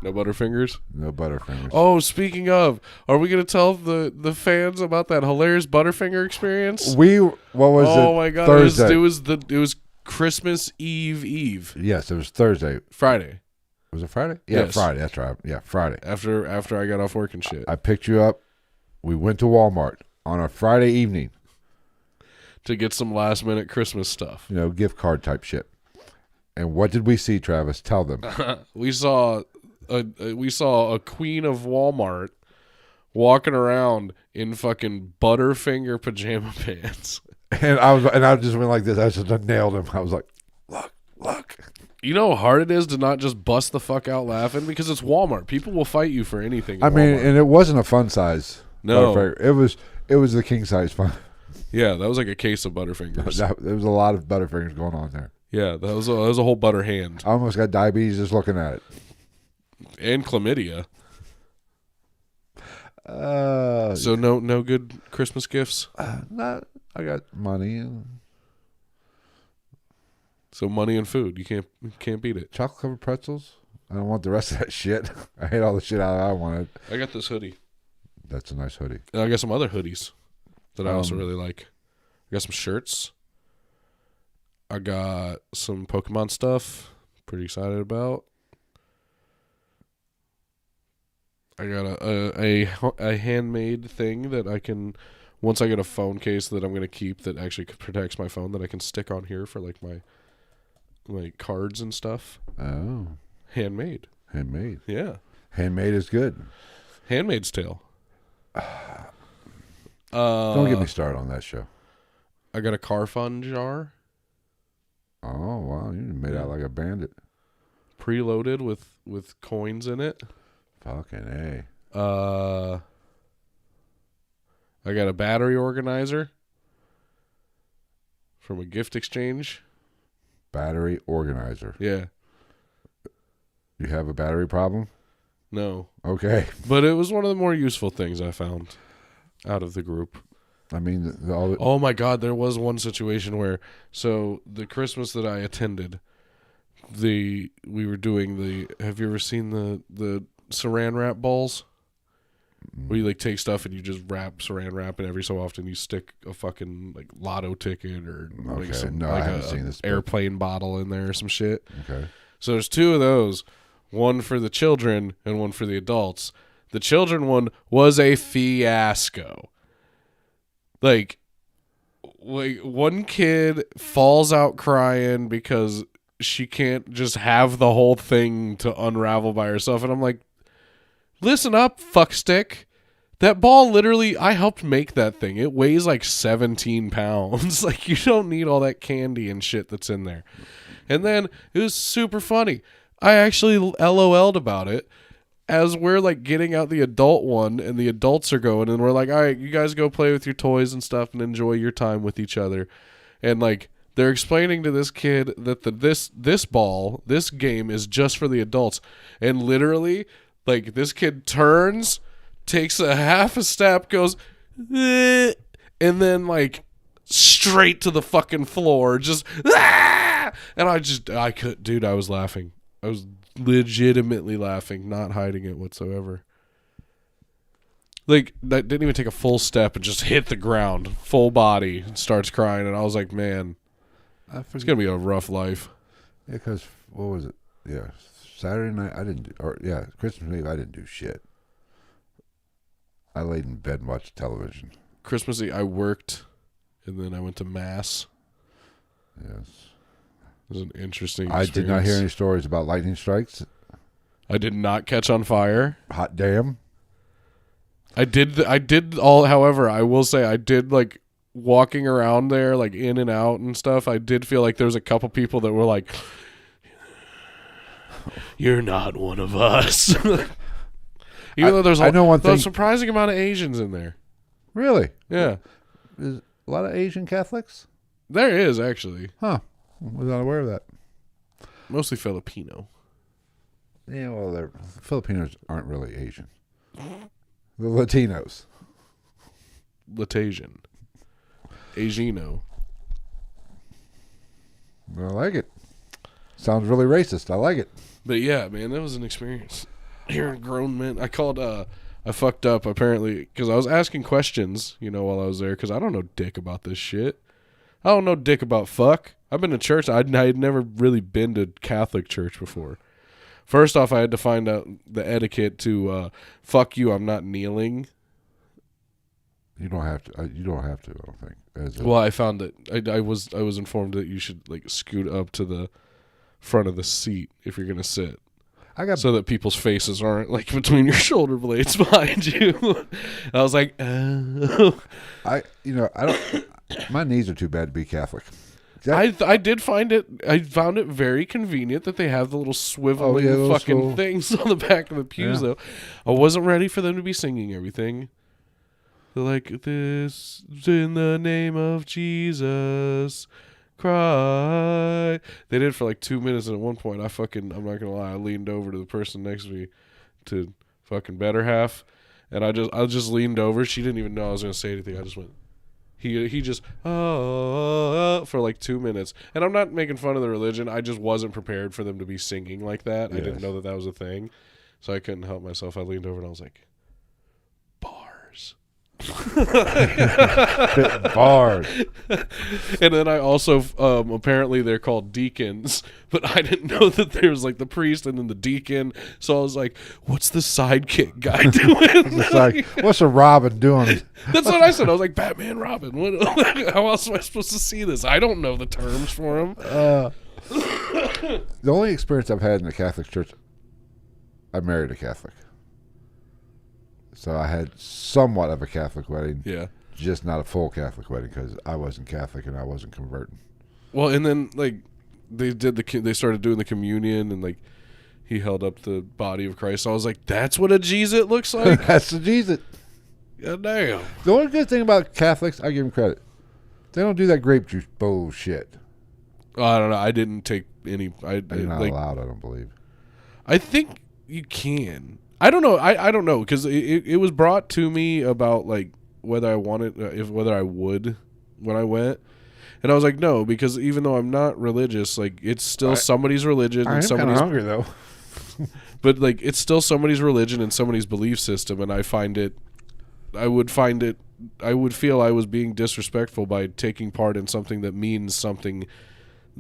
[SPEAKER 2] Butterfingers?
[SPEAKER 1] No Butterfingers.
[SPEAKER 2] Oh, speaking of, are we going to tell the fans about that hilarious Butterfinger experience?
[SPEAKER 1] What was it?
[SPEAKER 2] Oh my god,
[SPEAKER 1] Thursday.
[SPEAKER 2] it was Christmas Eve.
[SPEAKER 1] Yes, it was Thursday.
[SPEAKER 2] Friday.
[SPEAKER 1] Was it Friday? Yeah,
[SPEAKER 2] yes.
[SPEAKER 1] Friday. That's right. Yeah, Friday.
[SPEAKER 2] After I got off work and shit.
[SPEAKER 1] I picked you up. We went to Walmart on a Friday evening
[SPEAKER 2] to get some last minute Christmas stuff.
[SPEAKER 1] Gift card type shit. And what did we see, Travis? Tell them.
[SPEAKER 2] We saw a queen of Walmart walking around in fucking Butterfinger pajama pants.
[SPEAKER 1] And I just went like this. I just nailed him. I was like, look.
[SPEAKER 2] You know how hard it is to not just bust the fuck out laughing because it's Walmart. People will fight you for anything.
[SPEAKER 1] I mean,
[SPEAKER 2] Walmart.
[SPEAKER 1] and it wasn't a fun size.
[SPEAKER 2] No,
[SPEAKER 1] Butterfinger. It was the king size fun.
[SPEAKER 2] Yeah, that was like a case of Butterfingers.
[SPEAKER 1] There was a lot of Butterfingers going on there.
[SPEAKER 2] Yeah, that was a whole butter hand.
[SPEAKER 1] I almost got diabetes just looking at it.
[SPEAKER 2] And chlamydia.
[SPEAKER 1] So
[SPEAKER 2] no good Christmas gifts.
[SPEAKER 1] I got money.
[SPEAKER 2] So money and food, you can't beat it.
[SPEAKER 1] Chocolate covered pretzels. I don't want the rest of that shit. I hate all the shit I wanted.
[SPEAKER 2] I got this hoodie.
[SPEAKER 1] That's a nice hoodie.
[SPEAKER 2] And I got some other hoodies that I also really like. I got some shirts. I got some Pokemon stuff. Pretty excited about. I got a handmade thing that I can, once I get a phone case that I'm going to keep that actually protects my phone that I can stick on here for like my cards and stuff.
[SPEAKER 1] Oh.
[SPEAKER 2] Handmade. Yeah.
[SPEAKER 1] Handmade is good.
[SPEAKER 2] Handmaid's Tale.
[SPEAKER 1] Don't get me started on that show.
[SPEAKER 2] I got a car fun jar.
[SPEAKER 1] Oh, wow. You made out like a bandit.
[SPEAKER 2] Preloaded with coins in it.
[SPEAKER 1] Fucking A.
[SPEAKER 2] I got a battery organizer from a gift exchange.
[SPEAKER 1] Battery organizer.
[SPEAKER 2] Yeah.
[SPEAKER 1] You have a battery problem?
[SPEAKER 2] No.
[SPEAKER 1] Okay.
[SPEAKER 2] But it was one of the more useful things I found out of the group.
[SPEAKER 1] I mean,
[SPEAKER 2] oh my God, there was one situation where, so the Christmas that I attended, we were doing have you ever seen the saran wrap balls? Where you like take stuff and you just saran wrap, and every so often you stick a fucking like lotto ticket or like some
[SPEAKER 1] I haven't seen this
[SPEAKER 2] airplane bottle in there or some shit.
[SPEAKER 1] Okay.
[SPEAKER 2] So there's two of those, one for the children and one for the adults. The children one was a fiasco. Like one kid falls out crying because she can't just have the whole thing to unravel by herself. And I'm like, listen up, fuckstick. That ball literally, I helped make that thing. It weighs like 17 pounds. Like, you don't need all that candy and shit that's in there. And then it was super funny. I actually LOL'd about it as we're like getting out the adult one and the adults are going, and we're like, all right, you guys go play with your toys and stuff and enjoy your time with each other. And like, they're explaining to this kid that this game is just for the adults. And literally, like, this kid turns, takes a half a step, goes, and then like straight to the fucking floor, just, and I could, dude, I was laughing. I was legitimately laughing, not hiding it whatsoever. Like, that didn't even take a full step and just hit the ground, full body, and starts crying. And I was like, man, it's gonna be a rough life.
[SPEAKER 1] Yeah, because what was it? Yeah, Saturday night I didn't do, Christmas Eve I didn't do shit. I laid in bed and watched television.
[SPEAKER 2] Christmas Eve I worked, and then I went to mass.
[SPEAKER 1] Yes.
[SPEAKER 2] It was an interesting experience.
[SPEAKER 1] I did not hear any stories about lightning strikes.
[SPEAKER 2] I did not catch on fire.
[SPEAKER 1] Hot damn.
[SPEAKER 2] I did all, however, I will say I did, like, walking around there, like, in and out and stuff. I did feel like there was a couple people that were like, you're not one of us. Even though there's a surprising amount of Asians in there.
[SPEAKER 1] Really?
[SPEAKER 2] Yeah.
[SPEAKER 1] There's a lot of Asian Catholics?
[SPEAKER 2] There is, actually.
[SPEAKER 1] Huh. I was not aware of that.
[SPEAKER 2] Mostly Filipino.
[SPEAKER 1] Yeah, well, Filipinos aren't really Asian. The Latinos.
[SPEAKER 2] Latasian. Asiano.
[SPEAKER 1] I like it. Sounds really racist. I like it.
[SPEAKER 2] But yeah, man, that was an experience. Hearing grown men. I fucked up, apparently, because I was asking questions, while I was there, because I don't know dick about this shit. I don't know dick about fuck. I've been to church. I'd never really been to Catholic church before. First off, I had to find out the etiquette to fuck you, I'm not kneeling.
[SPEAKER 1] You don't have to. You don't have to, I don't think.
[SPEAKER 2] Well, I found that I was informed that you should like scoot up to the front of the seat if you're gonna sit. So that people's faces aren't like between your shoulder blades behind you. I was like, oh.
[SPEAKER 1] I don't. My knees are too bad to be Catholic.
[SPEAKER 2] I found it very convenient that they have the little swiveling
[SPEAKER 1] those
[SPEAKER 2] fucking
[SPEAKER 1] little
[SPEAKER 2] things on the back of the pews, though. I wasn't ready for them to be singing everything. They're like, this in the name of Jesus Christ. They did it for like 2 minutes, and at one point, I'm not going to lie, I leaned over to the person next to me to fucking better half, and I just leaned over. She didn't even know I was going to say anything. I just went, He just for like 2 minutes, and I'm not making fun of the religion. I just wasn't prepared for them to be singing like that. Yes. I didn't know that was a thing, so I couldn't help myself. I leaned over and I was like, bars,
[SPEAKER 1] bars.
[SPEAKER 2] And then I also apparently they're called deacons, but I didn't know that there was like the priest and then the deacon. So I was like, what's the sidekick guy doing?
[SPEAKER 1] It's like, what's a Robin doing?
[SPEAKER 2] That's what I said. I was like, Batman, Robin. How else am I supposed to see this? I don't know the terms for him.
[SPEAKER 1] The only experience I've had in the Catholic Church, I married a Catholic. So I had somewhat of a Catholic wedding.
[SPEAKER 2] Yeah.
[SPEAKER 1] Just not a full Catholic wedding because I wasn't Catholic and I wasn't converting.
[SPEAKER 2] Well, and then like they started doing the communion, and like he held up the body of Christ. So I was like, that's what a Jesus looks like?
[SPEAKER 1] That's the Jesus.
[SPEAKER 2] God damn.
[SPEAKER 1] The only good thing about Catholics, I give them credit. They don't do that grape juice bullshit.
[SPEAKER 2] Oh, I don't know. I didn't take any.
[SPEAKER 1] You're not allowed, I don't believe.
[SPEAKER 2] I think you can. I don't know. I don't know because it was brought to me about like whether I wanted, whether I would when I went, and I was like no, because even though I'm not religious, like it's still somebody's religion.
[SPEAKER 1] I am kind of hungry though.
[SPEAKER 2] But like it's still somebody's religion and somebody's belief system, and I would feel I was being disrespectful by taking part in something that means something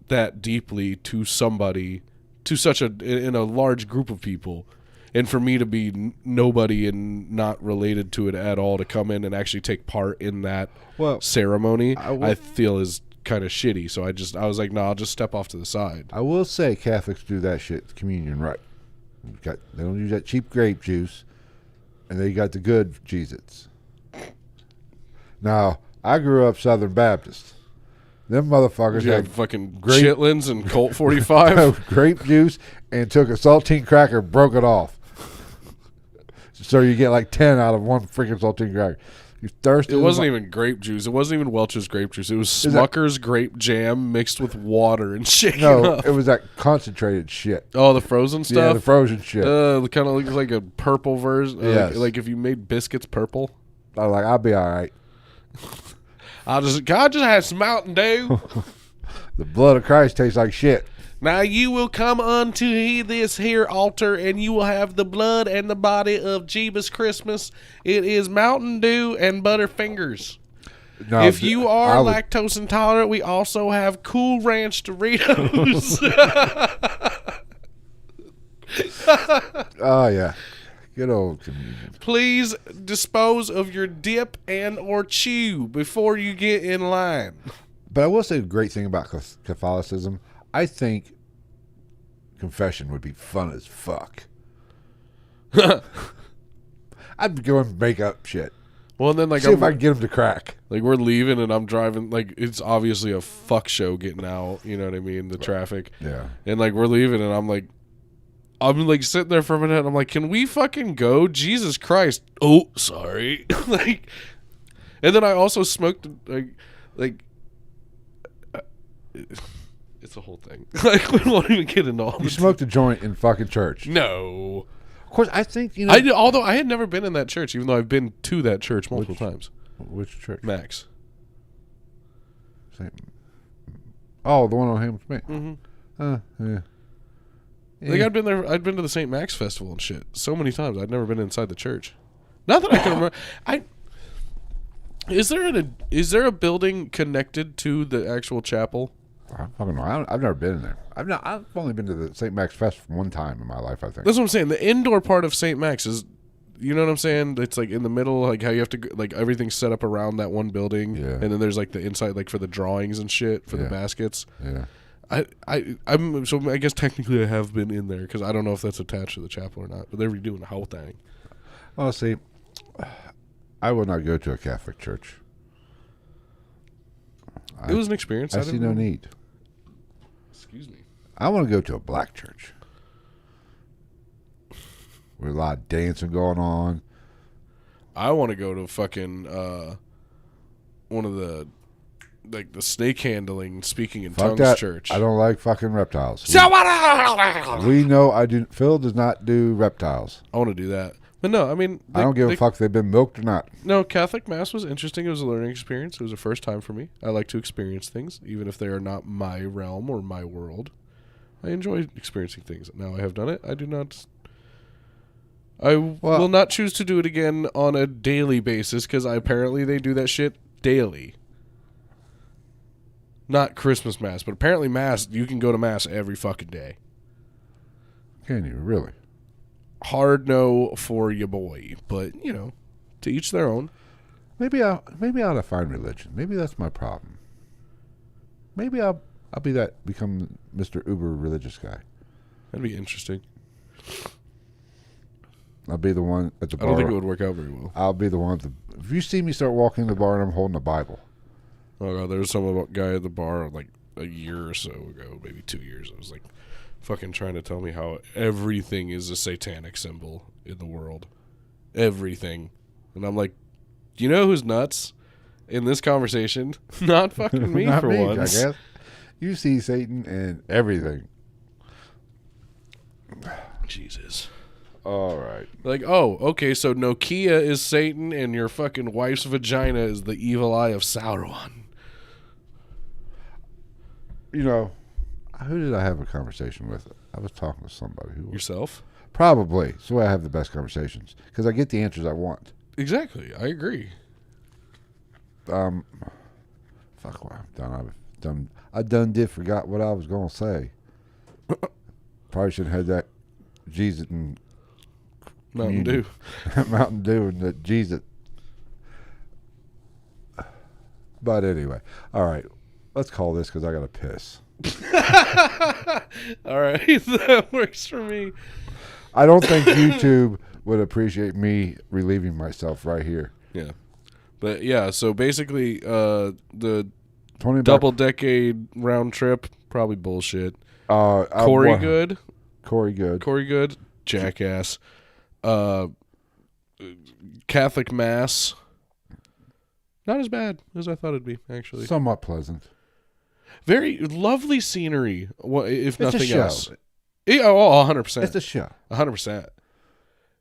[SPEAKER 2] that deeply to somebody, in a large group of people. And for me to be nobody and not related to it at all to come in and actually take part in that ceremony, I feel is kind of shitty. So I was like, no, I'll just step off to the side.
[SPEAKER 1] I will say Catholics do that shit, communion, right. They don't use that cheap grape juice, and they got the good Jesus. Now, I grew up Southern Baptist. Them motherfuckers
[SPEAKER 2] had fucking chitlins and Colt 45.
[SPEAKER 1] Grape juice and took a saltine cracker, broke it off. So you get like 10 out of one freaking saltine cracker. You thirsty?
[SPEAKER 2] It wasn't even grape juice. It wasn't even Welch's grape juice. It was Smucker's grape jam mixed with water and shaken up.
[SPEAKER 1] It was that concentrated shit.
[SPEAKER 2] Oh, the frozen stuff?
[SPEAKER 1] Yeah, the frozen shit.
[SPEAKER 2] It kind of looks like a purple version.
[SPEAKER 1] Yes.
[SPEAKER 2] Like if you made biscuits purple.
[SPEAKER 1] I was like, I'll be all right.
[SPEAKER 2] God just had some Mountain Dew.
[SPEAKER 1] The blood of Christ tastes like shit.
[SPEAKER 2] Now you will come unto this here altar, and you will have the blood and the body of Jeebus Christmas. It is Mountain Dew and Butterfingers. No, if you are lactose intolerant, we also have Cool Ranch Doritos.
[SPEAKER 1] Oh, yeah. Good old communion.
[SPEAKER 2] Please dispose of your dip and or chew before you get in line.
[SPEAKER 1] But I will say a great thing about Catholicism. I think confession would be fun as fuck. I'd go and make up shit.
[SPEAKER 2] Well, and then like
[SPEAKER 1] see if I can get them to crack.
[SPEAKER 2] Like we're leaving and I'm driving. Like it's obviously a fuck show getting out. You know what I mean? The traffic.
[SPEAKER 1] Yeah.
[SPEAKER 2] And like we're leaving and I'm like sitting there for a minute. And I'm like, can we fucking go? Jesus Christ! Oh, sorry. Like, and then I also smoked like. It's a whole thing. Like we won't even get into all.
[SPEAKER 1] You smoked a joint in fucking church?
[SPEAKER 2] No.
[SPEAKER 1] Of course, I think you know.
[SPEAKER 2] Although I had never been in that church, even though I've been to that church multiple times.
[SPEAKER 1] Which church?
[SPEAKER 2] Max.
[SPEAKER 1] Oh, the one on Hamilton Street.
[SPEAKER 2] Mm-hmm.
[SPEAKER 1] Yeah.
[SPEAKER 2] Like I'd been there. I'd been to the St. Max festival and shit so many times. I'd never been inside the church. Not that I can remember. Is there a building connected to the actual chapel?
[SPEAKER 1] I don't know. I've never been in there. I've only been to the St. Max Fest one time in my life, I think.
[SPEAKER 2] That's what I'm saying. The indoor part of St. Max is, you know what I'm saying? It's like in the middle, like how you have to, like everything's set up around that one building. Yeah. And then there's like the inside, like for the drawings and shit, for the baskets.
[SPEAKER 1] Yeah.
[SPEAKER 2] So I guess technically I have been in there because I don't know if that's attached to the chapel or not, but they're redoing the whole thing.
[SPEAKER 1] Well, see, I will not go to a Catholic church.
[SPEAKER 2] It was an experience.
[SPEAKER 1] I see no need.
[SPEAKER 2] Excuse me.
[SPEAKER 1] I want to go to a black church with a lot of dancing going on.
[SPEAKER 2] I want to go to fucking one of the the snake handling, speaking in tongues
[SPEAKER 1] that.
[SPEAKER 2] church.
[SPEAKER 1] I don't like fucking reptiles. We know I do. Phil does not do reptiles.
[SPEAKER 2] I want to do that. But no, I mean...
[SPEAKER 1] I don't give a fuck if they've been milked or not.
[SPEAKER 2] No, Catholic Mass was interesting. It was a learning experience. It was a first time for me. I like to experience things, even if they are not my realm or my world. I enjoy experiencing things. Now I have done it. I do not... I will not choose to do it again on a daily basis, because apparently they do that shit daily. Not Christmas Mass, but apparently Mass, you can go to Mass every fucking day.
[SPEAKER 1] Can you really?
[SPEAKER 2] Hard no for your boy, but to each their own.
[SPEAKER 1] Maybe I ought to find religion. Maybe that's my problem. Maybe I'll become Mr. Uber religious guy.
[SPEAKER 2] That'd be interesting.
[SPEAKER 1] I'll be the one at the bar.
[SPEAKER 2] I don't think it would work out very well.
[SPEAKER 1] I'll be the one if you see me start walking in the bar and I'm holding a Bible.
[SPEAKER 2] Oh god, there was some guy at the bar like a year or so ago, maybe 2 years. I was like fucking trying to tell me how everything is a satanic symbol in the world. Everything. And I'm like, you know who's nuts in this conversation? Not fucking me.
[SPEAKER 1] Not
[SPEAKER 2] for
[SPEAKER 1] me,
[SPEAKER 2] once.
[SPEAKER 1] I guess. You see Satan and everything.
[SPEAKER 2] Jesus.
[SPEAKER 1] All right.
[SPEAKER 2] Like, oh, okay, so Nokia is Satan and your fucking wife's vagina is the evil eye of Sauron.
[SPEAKER 1] Who did I have a conversation with? I was talking to somebody. Who was?
[SPEAKER 2] Yourself?
[SPEAKER 1] Probably. It's the way I have the best conversations. Because I get the answers I want.
[SPEAKER 2] Exactly. I agree.
[SPEAKER 1] Fuck what I've done. Forgot what I was going to say. Probably should have had that Jesus and
[SPEAKER 2] Mountain Dew.
[SPEAKER 1] Mountain Dew and the Jesus. But anyway. All right. Let's call this because I got to piss.
[SPEAKER 2] All right. That works for me.
[SPEAKER 1] I don't think YouTube would appreciate me relieving myself right here.
[SPEAKER 2] Yeah. But yeah, so basically the
[SPEAKER 1] Tony
[SPEAKER 2] double-decade round trip, probably bullshit.
[SPEAKER 1] Corey
[SPEAKER 2] Goode.
[SPEAKER 1] Corey Goode.
[SPEAKER 2] Jackass. Catholic Mass. Not as bad as I thought it'd be, actually.
[SPEAKER 1] Somewhat pleasant.
[SPEAKER 2] Very lovely scenery, if nothing
[SPEAKER 1] it's a show.
[SPEAKER 2] else. 100%.
[SPEAKER 1] It's a show.
[SPEAKER 2] 100%.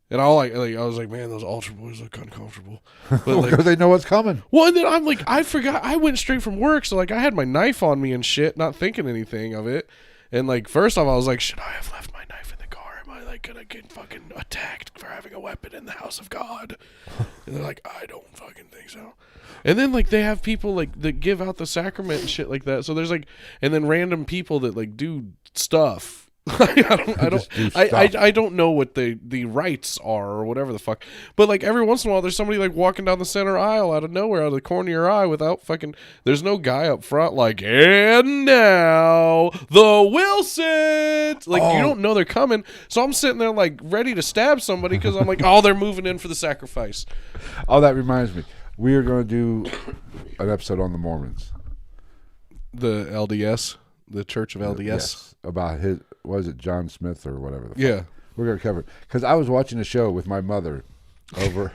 [SPEAKER 2] And I was like, man, those Ultra Boys look uncomfortable. But
[SPEAKER 1] Because they know what's coming.
[SPEAKER 2] Well, and then I'm like, I forgot. I went straight from work, so I had my knife on me and shit, not thinking anything of it. And first off, I was like, should I have left my knife in the car? Am I gonna get fucking attacked for having a weapon in the house of God? And they're like, I don't fucking think so. And then they have people that give out the sacrament and shit like that. So there's and then random people that do stuff. I don't know what the rites are or whatever the fuck. But every once in a while there's somebody walking down the center aisle out of nowhere, out of the corner of your eye without fucking, there's no guy up front and now the Wilsons. You don't know they're coming. So I'm sitting there ready to stab somebody because I'm like, oh, they're moving in for the sacrifice.
[SPEAKER 1] Oh, that reminds me. We are going to do an episode on the Mormons.
[SPEAKER 2] The LDS, the Church of LDS.
[SPEAKER 1] Yes, about John Smith or whatever the fuck.
[SPEAKER 2] Yeah.
[SPEAKER 1] We're going to cover it. Because I was watching a show with my mother over.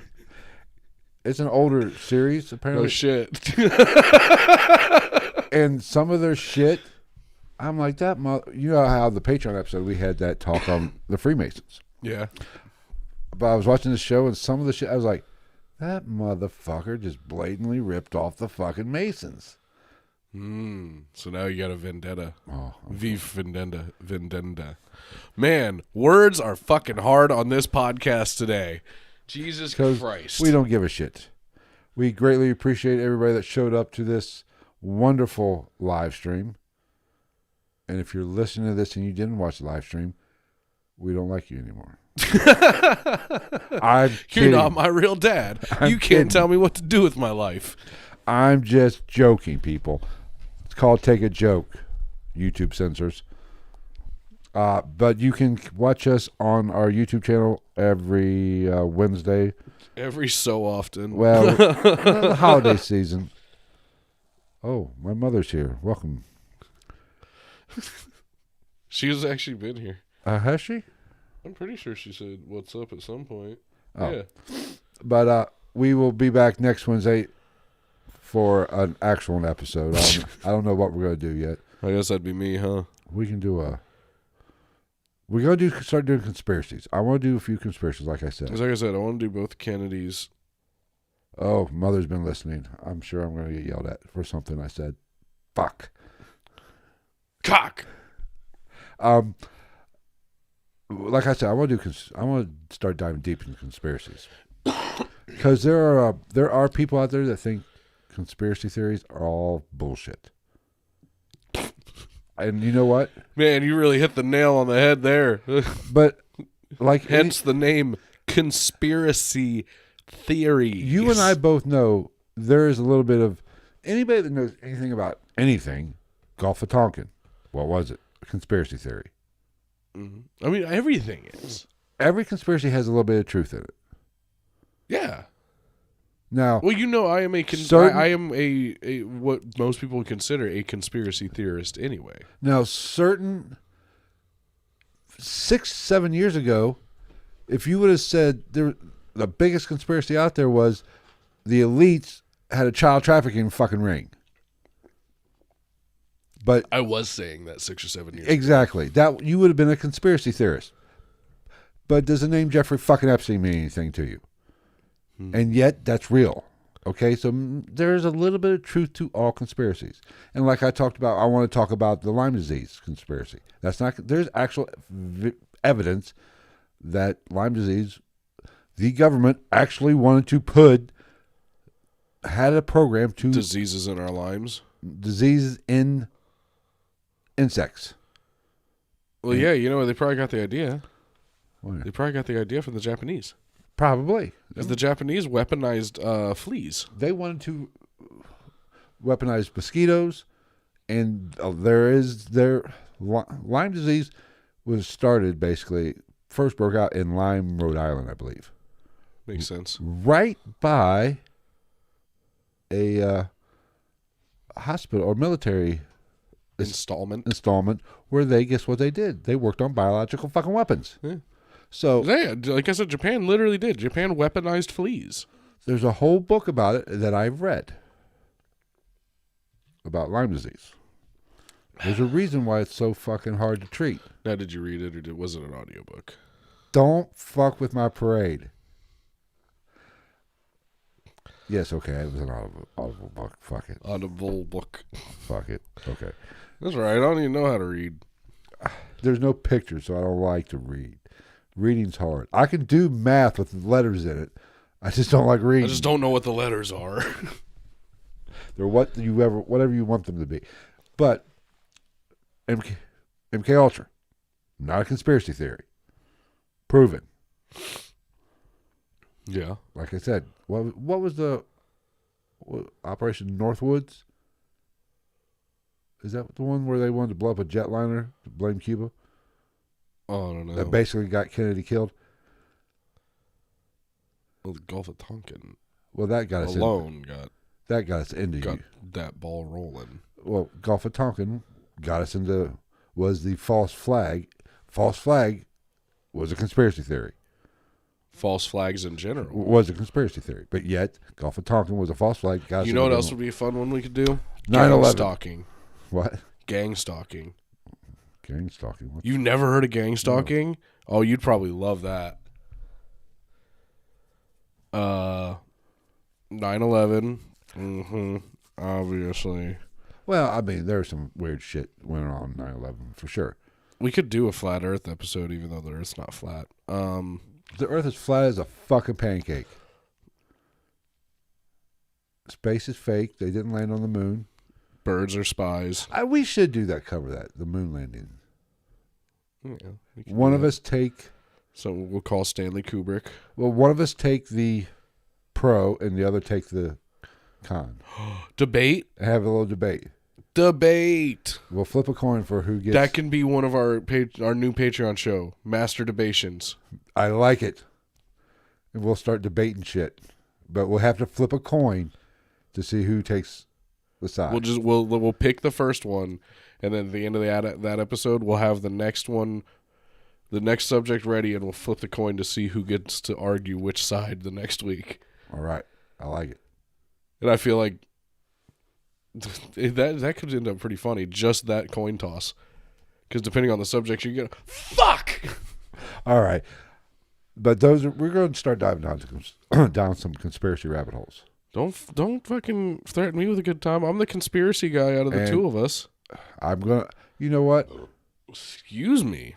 [SPEAKER 1] It's an older series, apparently.
[SPEAKER 2] Oh, shit.
[SPEAKER 1] And some of their shit, I'm like, you know how the Patreon episode, we had that talk on the Freemasons.
[SPEAKER 2] Yeah.
[SPEAKER 1] But I was watching the show, and some of the shit, I was like, that motherfucker just blatantly ripped off the fucking Masons.
[SPEAKER 2] So now you got a vendetta.
[SPEAKER 1] Oh,
[SPEAKER 2] Vive vendetta. Man, words are fucking hard on this podcast today. Jesus Christ.
[SPEAKER 1] We don't give a shit. We greatly appreciate everybody that showed up to this wonderful live stream. And if you're listening to this and you didn't watch the live stream, we don't like you anymore.
[SPEAKER 2] You're not my real dad. You can't tell me what to do with my life.
[SPEAKER 1] I'm just joking, people. It's called Take a Joke. YouTube censors. But you can watch us on our YouTube channel every Wednesday.
[SPEAKER 2] Every so often.
[SPEAKER 1] Well, the holiday season. Oh, my mother's here. Welcome.
[SPEAKER 2] She has actually been here.
[SPEAKER 1] Has she?
[SPEAKER 2] I'm pretty sure she said what's up at some point.
[SPEAKER 1] Oh.
[SPEAKER 2] Yeah.
[SPEAKER 1] But we will be back next Wednesday for an actual episode. I don't know what we're going to do yet.
[SPEAKER 2] I guess that'd be me, huh?
[SPEAKER 1] We can do we're going to start doing conspiracies. I want to do a few conspiracies, like I said.
[SPEAKER 2] Like I said, I want to do both Kennedys.
[SPEAKER 1] Oh, Mother's been listening. I'm sure I'm going to get yelled at for something I said. Fuck.
[SPEAKER 2] Cock.
[SPEAKER 1] Like I said, I want to start diving deep into conspiracies because there are people out there that think conspiracy theories are all bullshit. And you know what?
[SPEAKER 2] Man, you really hit the nail on the head there.
[SPEAKER 1] But like,
[SPEAKER 2] hence the name conspiracy theory.
[SPEAKER 1] You and I both know there is a little bit of anybody that knows anything about anything. Gulf of Tonkin. What was it? A conspiracy theory.
[SPEAKER 2] I mean, everything is.
[SPEAKER 1] Every conspiracy has a little bit of truth in it.
[SPEAKER 2] Yeah.
[SPEAKER 1] Now,
[SPEAKER 2] well, you know, I am a what most people would consider a conspiracy theorist anyway.
[SPEAKER 1] Now, certain 6-7 years ago, if you would have said the biggest conspiracy out there was the elites had a child trafficking fucking ring. But
[SPEAKER 2] I was saying that 6 or 7 years
[SPEAKER 1] exactly. That you would have been a conspiracy theorist. But does the name Jeffrey fucking Epstein mean anything to you? And yet, that's real. Okay, so there's a little bit of truth to all conspiracies. And like I talked about, I want to talk about the Lyme disease conspiracy. There's actual evidence that Lyme disease, the government actually wanted to had a program to...
[SPEAKER 2] Diseases in our limes?
[SPEAKER 1] Diseases in insects.
[SPEAKER 2] Well, yeah, you know, they probably got the idea.
[SPEAKER 1] What?
[SPEAKER 2] They probably got the idea from the Japanese.
[SPEAKER 1] Probably.
[SPEAKER 2] Because the Japanese weaponized fleas.
[SPEAKER 1] They wanted to weaponize mosquitoes, and Lyme disease was started basically, first broke out in Lyme, Rhode Island, I believe.
[SPEAKER 2] Makes sense.
[SPEAKER 1] Right by a hospital or military installment where guess what they did? They worked on biological fucking weapons.
[SPEAKER 2] Yeah.
[SPEAKER 1] So,
[SPEAKER 2] yeah, like I said, Japan literally did. Japan weaponized fleas.
[SPEAKER 1] There's a whole book about it that I've read about Lyme disease. There's a reason why it's so fucking hard to treat.
[SPEAKER 2] Now, did you read it or was it an audiobook?
[SPEAKER 1] Don't fuck with my parade. Yes, okay, it was an audible book. Fuck it.
[SPEAKER 2] Audible book.
[SPEAKER 1] Fuck it. Okay.
[SPEAKER 2] That's right. I don't even know how to read.
[SPEAKER 1] There's no pictures, so I don't like to read. Reading's hard. I can do math with letters in it. I just don't like reading.
[SPEAKER 2] I just don't know what the letters are.
[SPEAKER 1] They're whatever you want them to be. But MK Ultra, not a conspiracy theory. Proven.
[SPEAKER 2] Yeah.
[SPEAKER 1] Like I said, what was Operation Northwoods? Is that the one where they wanted to blow up a jetliner to blame Cuba?
[SPEAKER 2] Oh, I don't know.
[SPEAKER 1] That basically got Kennedy killed?
[SPEAKER 2] Well, the Gulf of Tonkin.
[SPEAKER 1] Well, that got us that got us into
[SPEAKER 2] got that ball rolling.
[SPEAKER 1] Well, Gulf of Tonkin got us into was the false flag. False flag was a conspiracy theory.
[SPEAKER 2] False flags in general
[SPEAKER 1] was a conspiracy theory, but yet Gulf of Tonkin was a false flag.
[SPEAKER 2] You know what else would be a fun one we could do?
[SPEAKER 1] 9/11.
[SPEAKER 2] Gang stalking.
[SPEAKER 1] What?
[SPEAKER 2] Gang stalking.
[SPEAKER 1] Gang stalking.
[SPEAKER 2] You never heard of gang stalking? No. Oh, you'd probably love that. 9/11. Obviously.
[SPEAKER 1] Well, I mean, there's some weird shit went on 9/11 for sure.
[SPEAKER 2] We could do a flat Earth episode, even though the Earth's not flat.
[SPEAKER 1] The Earth is flat as a fucking pancake. Space is fake. They didn't land on the moon.
[SPEAKER 2] Birds are spies.
[SPEAKER 1] We should cover that, the moon landing.
[SPEAKER 2] Yeah,
[SPEAKER 1] one of us take...
[SPEAKER 2] So we'll call Stanley Kubrick.
[SPEAKER 1] Well, one of us take the pro and the other take the con.
[SPEAKER 2] Debate?
[SPEAKER 1] Have a little debate.
[SPEAKER 2] Debate.
[SPEAKER 1] We'll flip a coin for who gets...
[SPEAKER 2] That can be one of our new Patreon show, Master Debations.
[SPEAKER 1] I like it. And we'll start debating shit. But we'll have to flip a coin to see who takes the side.
[SPEAKER 2] We'll pick the first one, and then at the end of that episode, we'll have the next one, the next subject ready, and we'll flip the coin to see who gets to argue which side the next week.
[SPEAKER 1] All right. I like it.
[SPEAKER 2] And I feel like that could end up pretty funny, just that coin toss. Because depending on the subject you get, fuck!
[SPEAKER 1] All right. But we're going to start diving down some conspiracy rabbit holes.
[SPEAKER 2] Don't fucking threaten me with a good time. I'm the conspiracy guy out of the two of us.
[SPEAKER 1] I'm going to, you know what?
[SPEAKER 2] Excuse me.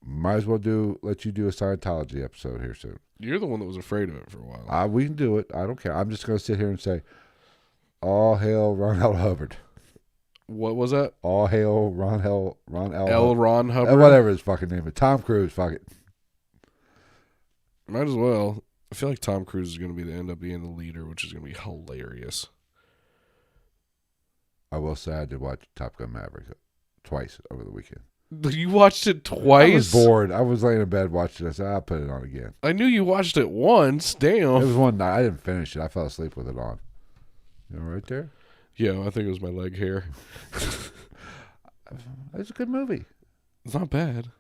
[SPEAKER 1] Might as well let you do a Scientology episode here soon.
[SPEAKER 2] You're the one that was afraid of it for a while.
[SPEAKER 1] We can do it. I don't care. I'm just going to sit here and say, all hail Ron L. Hubbard.
[SPEAKER 2] What was that?
[SPEAKER 1] All hail Ron L.
[SPEAKER 2] Ron Hubbard?
[SPEAKER 1] Whatever his fucking name is. Tom Cruise, fuck it.
[SPEAKER 2] Might as well. I feel like Tom Cruise is going to end up being the leader, which is going to be hilarious.
[SPEAKER 1] I will say I did watch Top Gun Maverick twice over the weekend.
[SPEAKER 2] You watched it twice?
[SPEAKER 1] I was bored. I was laying in bed watching this. I'll put it on again.
[SPEAKER 2] I knew you watched it once. Damn.
[SPEAKER 1] It was one night. I didn't finish it. I fell asleep with it on. You know, right there?
[SPEAKER 2] Yeah, I think it was my leg hair.
[SPEAKER 1] It's a good movie.
[SPEAKER 2] It's not bad.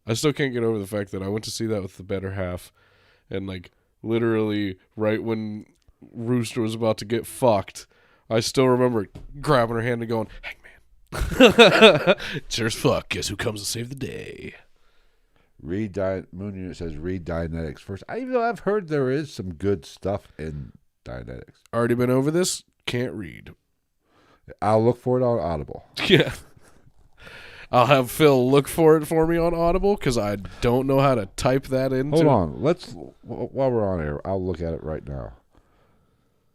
[SPEAKER 2] I still can't get over the fact that I went to see that with the better half, and like literally right when Rooster was about to get fucked, I still remember grabbing her hand and going, "Hangman, cheers, fuck. Guess who comes to save the day?"
[SPEAKER 1] Moon Unit says read Dianetics first. I've heard there is some good stuff in Dianetics.
[SPEAKER 2] Already been over this. Can't read.
[SPEAKER 1] I'll look for it on Audible.
[SPEAKER 2] Yeah. I'll have Phil look for it for me on Audible because I don't know how to type that into.
[SPEAKER 1] Hold on. While we're on air, I'll look at it right now.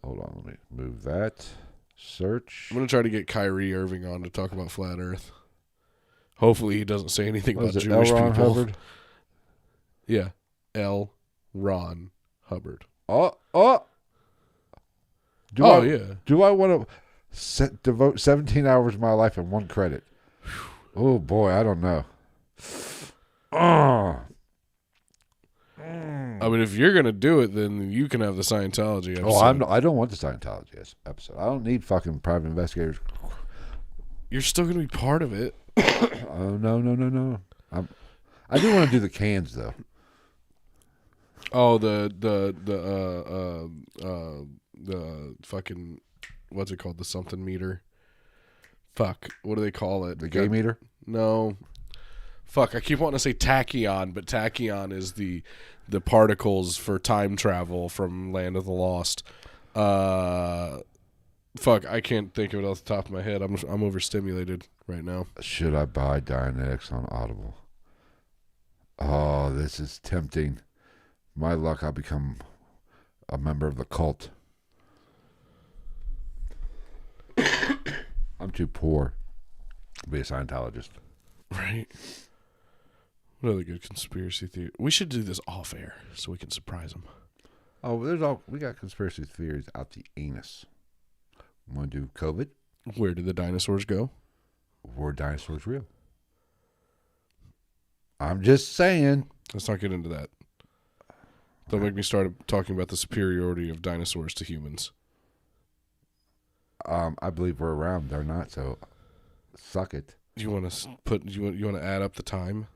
[SPEAKER 1] Hold on. Let me move that. Search.
[SPEAKER 2] I'm going to try to get Kyrie Irving on to talk about Flat Earth. Hopefully he doesn't say anything about Jewish
[SPEAKER 1] L. Ron
[SPEAKER 2] people.
[SPEAKER 1] Hubbard?
[SPEAKER 2] Yeah. L. Ron Hubbard.
[SPEAKER 1] Do I want to devote 17 hours of my life in one credit? Oh, boy, I don't know.
[SPEAKER 2] I mean, if you're going to do it, then you can have the Scientology episode.
[SPEAKER 1] I don't want the Scientology episode. I don't need fucking private investigators.
[SPEAKER 2] You're still going to be part of it.
[SPEAKER 1] Oh, no. I do want to do the cans, though.
[SPEAKER 2] Oh, the fucking, what's it called? The something meter. Fuck. What do they call it?
[SPEAKER 1] The gay meter?
[SPEAKER 2] No. Fuck. I keep wanting to say tachyon, but tachyon is the particles for time travel from Land of the Lost. Fuck. I can't think of it off the top of my head. I'm overstimulated right now.
[SPEAKER 1] Should I buy Dianetics on Audible? Oh, this is tempting. My luck, I'll become a member of the cult. I'm too poor to be a Scientologist.
[SPEAKER 2] Right. What other good conspiracy theory? We should do this off air so we can surprise them.
[SPEAKER 1] Oh, we got conspiracy theories out the anus. Want to do COVID?
[SPEAKER 2] Where did the dinosaurs go?
[SPEAKER 1] Were dinosaurs real? I'm just saying.
[SPEAKER 2] Let's not get into that. Don't make me start talking about the superiority of dinosaurs to humans.
[SPEAKER 1] I believe we're around. They're not, so suck it.
[SPEAKER 2] You want to add up the time?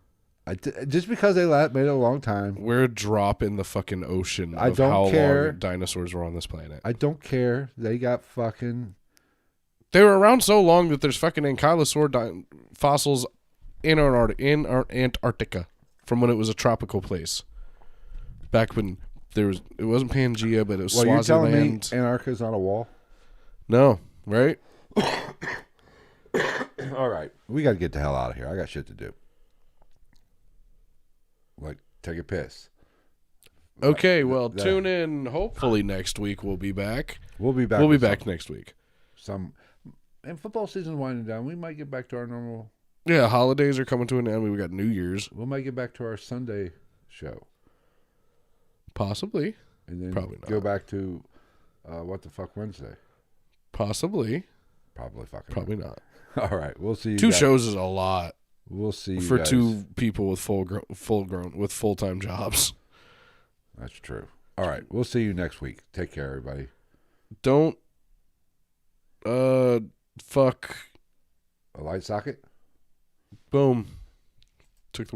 [SPEAKER 1] Just because they made it a long time.
[SPEAKER 2] We're a drop in the fucking ocean
[SPEAKER 1] I
[SPEAKER 2] of
[SPEAKER 1] don't
[SPEAKER 2] how
[SPEAKER 1] care.
[SPEAKER 2] long dinosaurs were on this planet.
[SPEAKER 1] I don't care. They got fucking...
[SPEAKER 2] They were around so long that there's fucking ankylosaur fossils in Antarctica from when it was a tropical place. Back when it wasn't Pangea, but it was Swaziland.
[SPEAKER 1] You're telling me Antarctica's on a wall?
[SPEAKER 2] No, right?
[SPEAKER 1] All right. We got to get the hell out of here. I got shit to do. Like, take a piss.
[SPEAKER 2] Okay, well, tune in. Hopefully next week we'll be back.
[SPEAKER 1] We'll be back.
[SPEAKER 2] We'll be back next week.
[SPEAKER 1] And football season's winding down. We might get back to our normal.
[SPEAKER 2] Yeah, holidays are coming to an end. We got New Year's.
[SPEAKER 1] We might get back to our Sunday show.
[SPEAKER 2] Possibly.
[SPEAKER 1] And then
[SPEAKER 2] probably not.
[SPEAKER 1] Go back to What the Fuck Wednesday.
[SPEAKER 2] Possibly.
[SPEAKER 1] Probably not. All right, we'll see you
[SPEAKER 2] Two
[SPEAKER 1] guys.
[SPEAKER 2] shows is a lot.
[SPEAKER 1] We'll see you
[SPEAKER 2] for
[SPEAKER 1] guys.
[SPEAKER 2] Two people with full-time jobs.
[SPEAKER 1] That's true. All right, we'll see you next week. Take care, everybody.
[SPEAKER 2] Don't Fuck.
[SPEAKER 1] A light socket?
[SPEAKER 2] Boom. Took the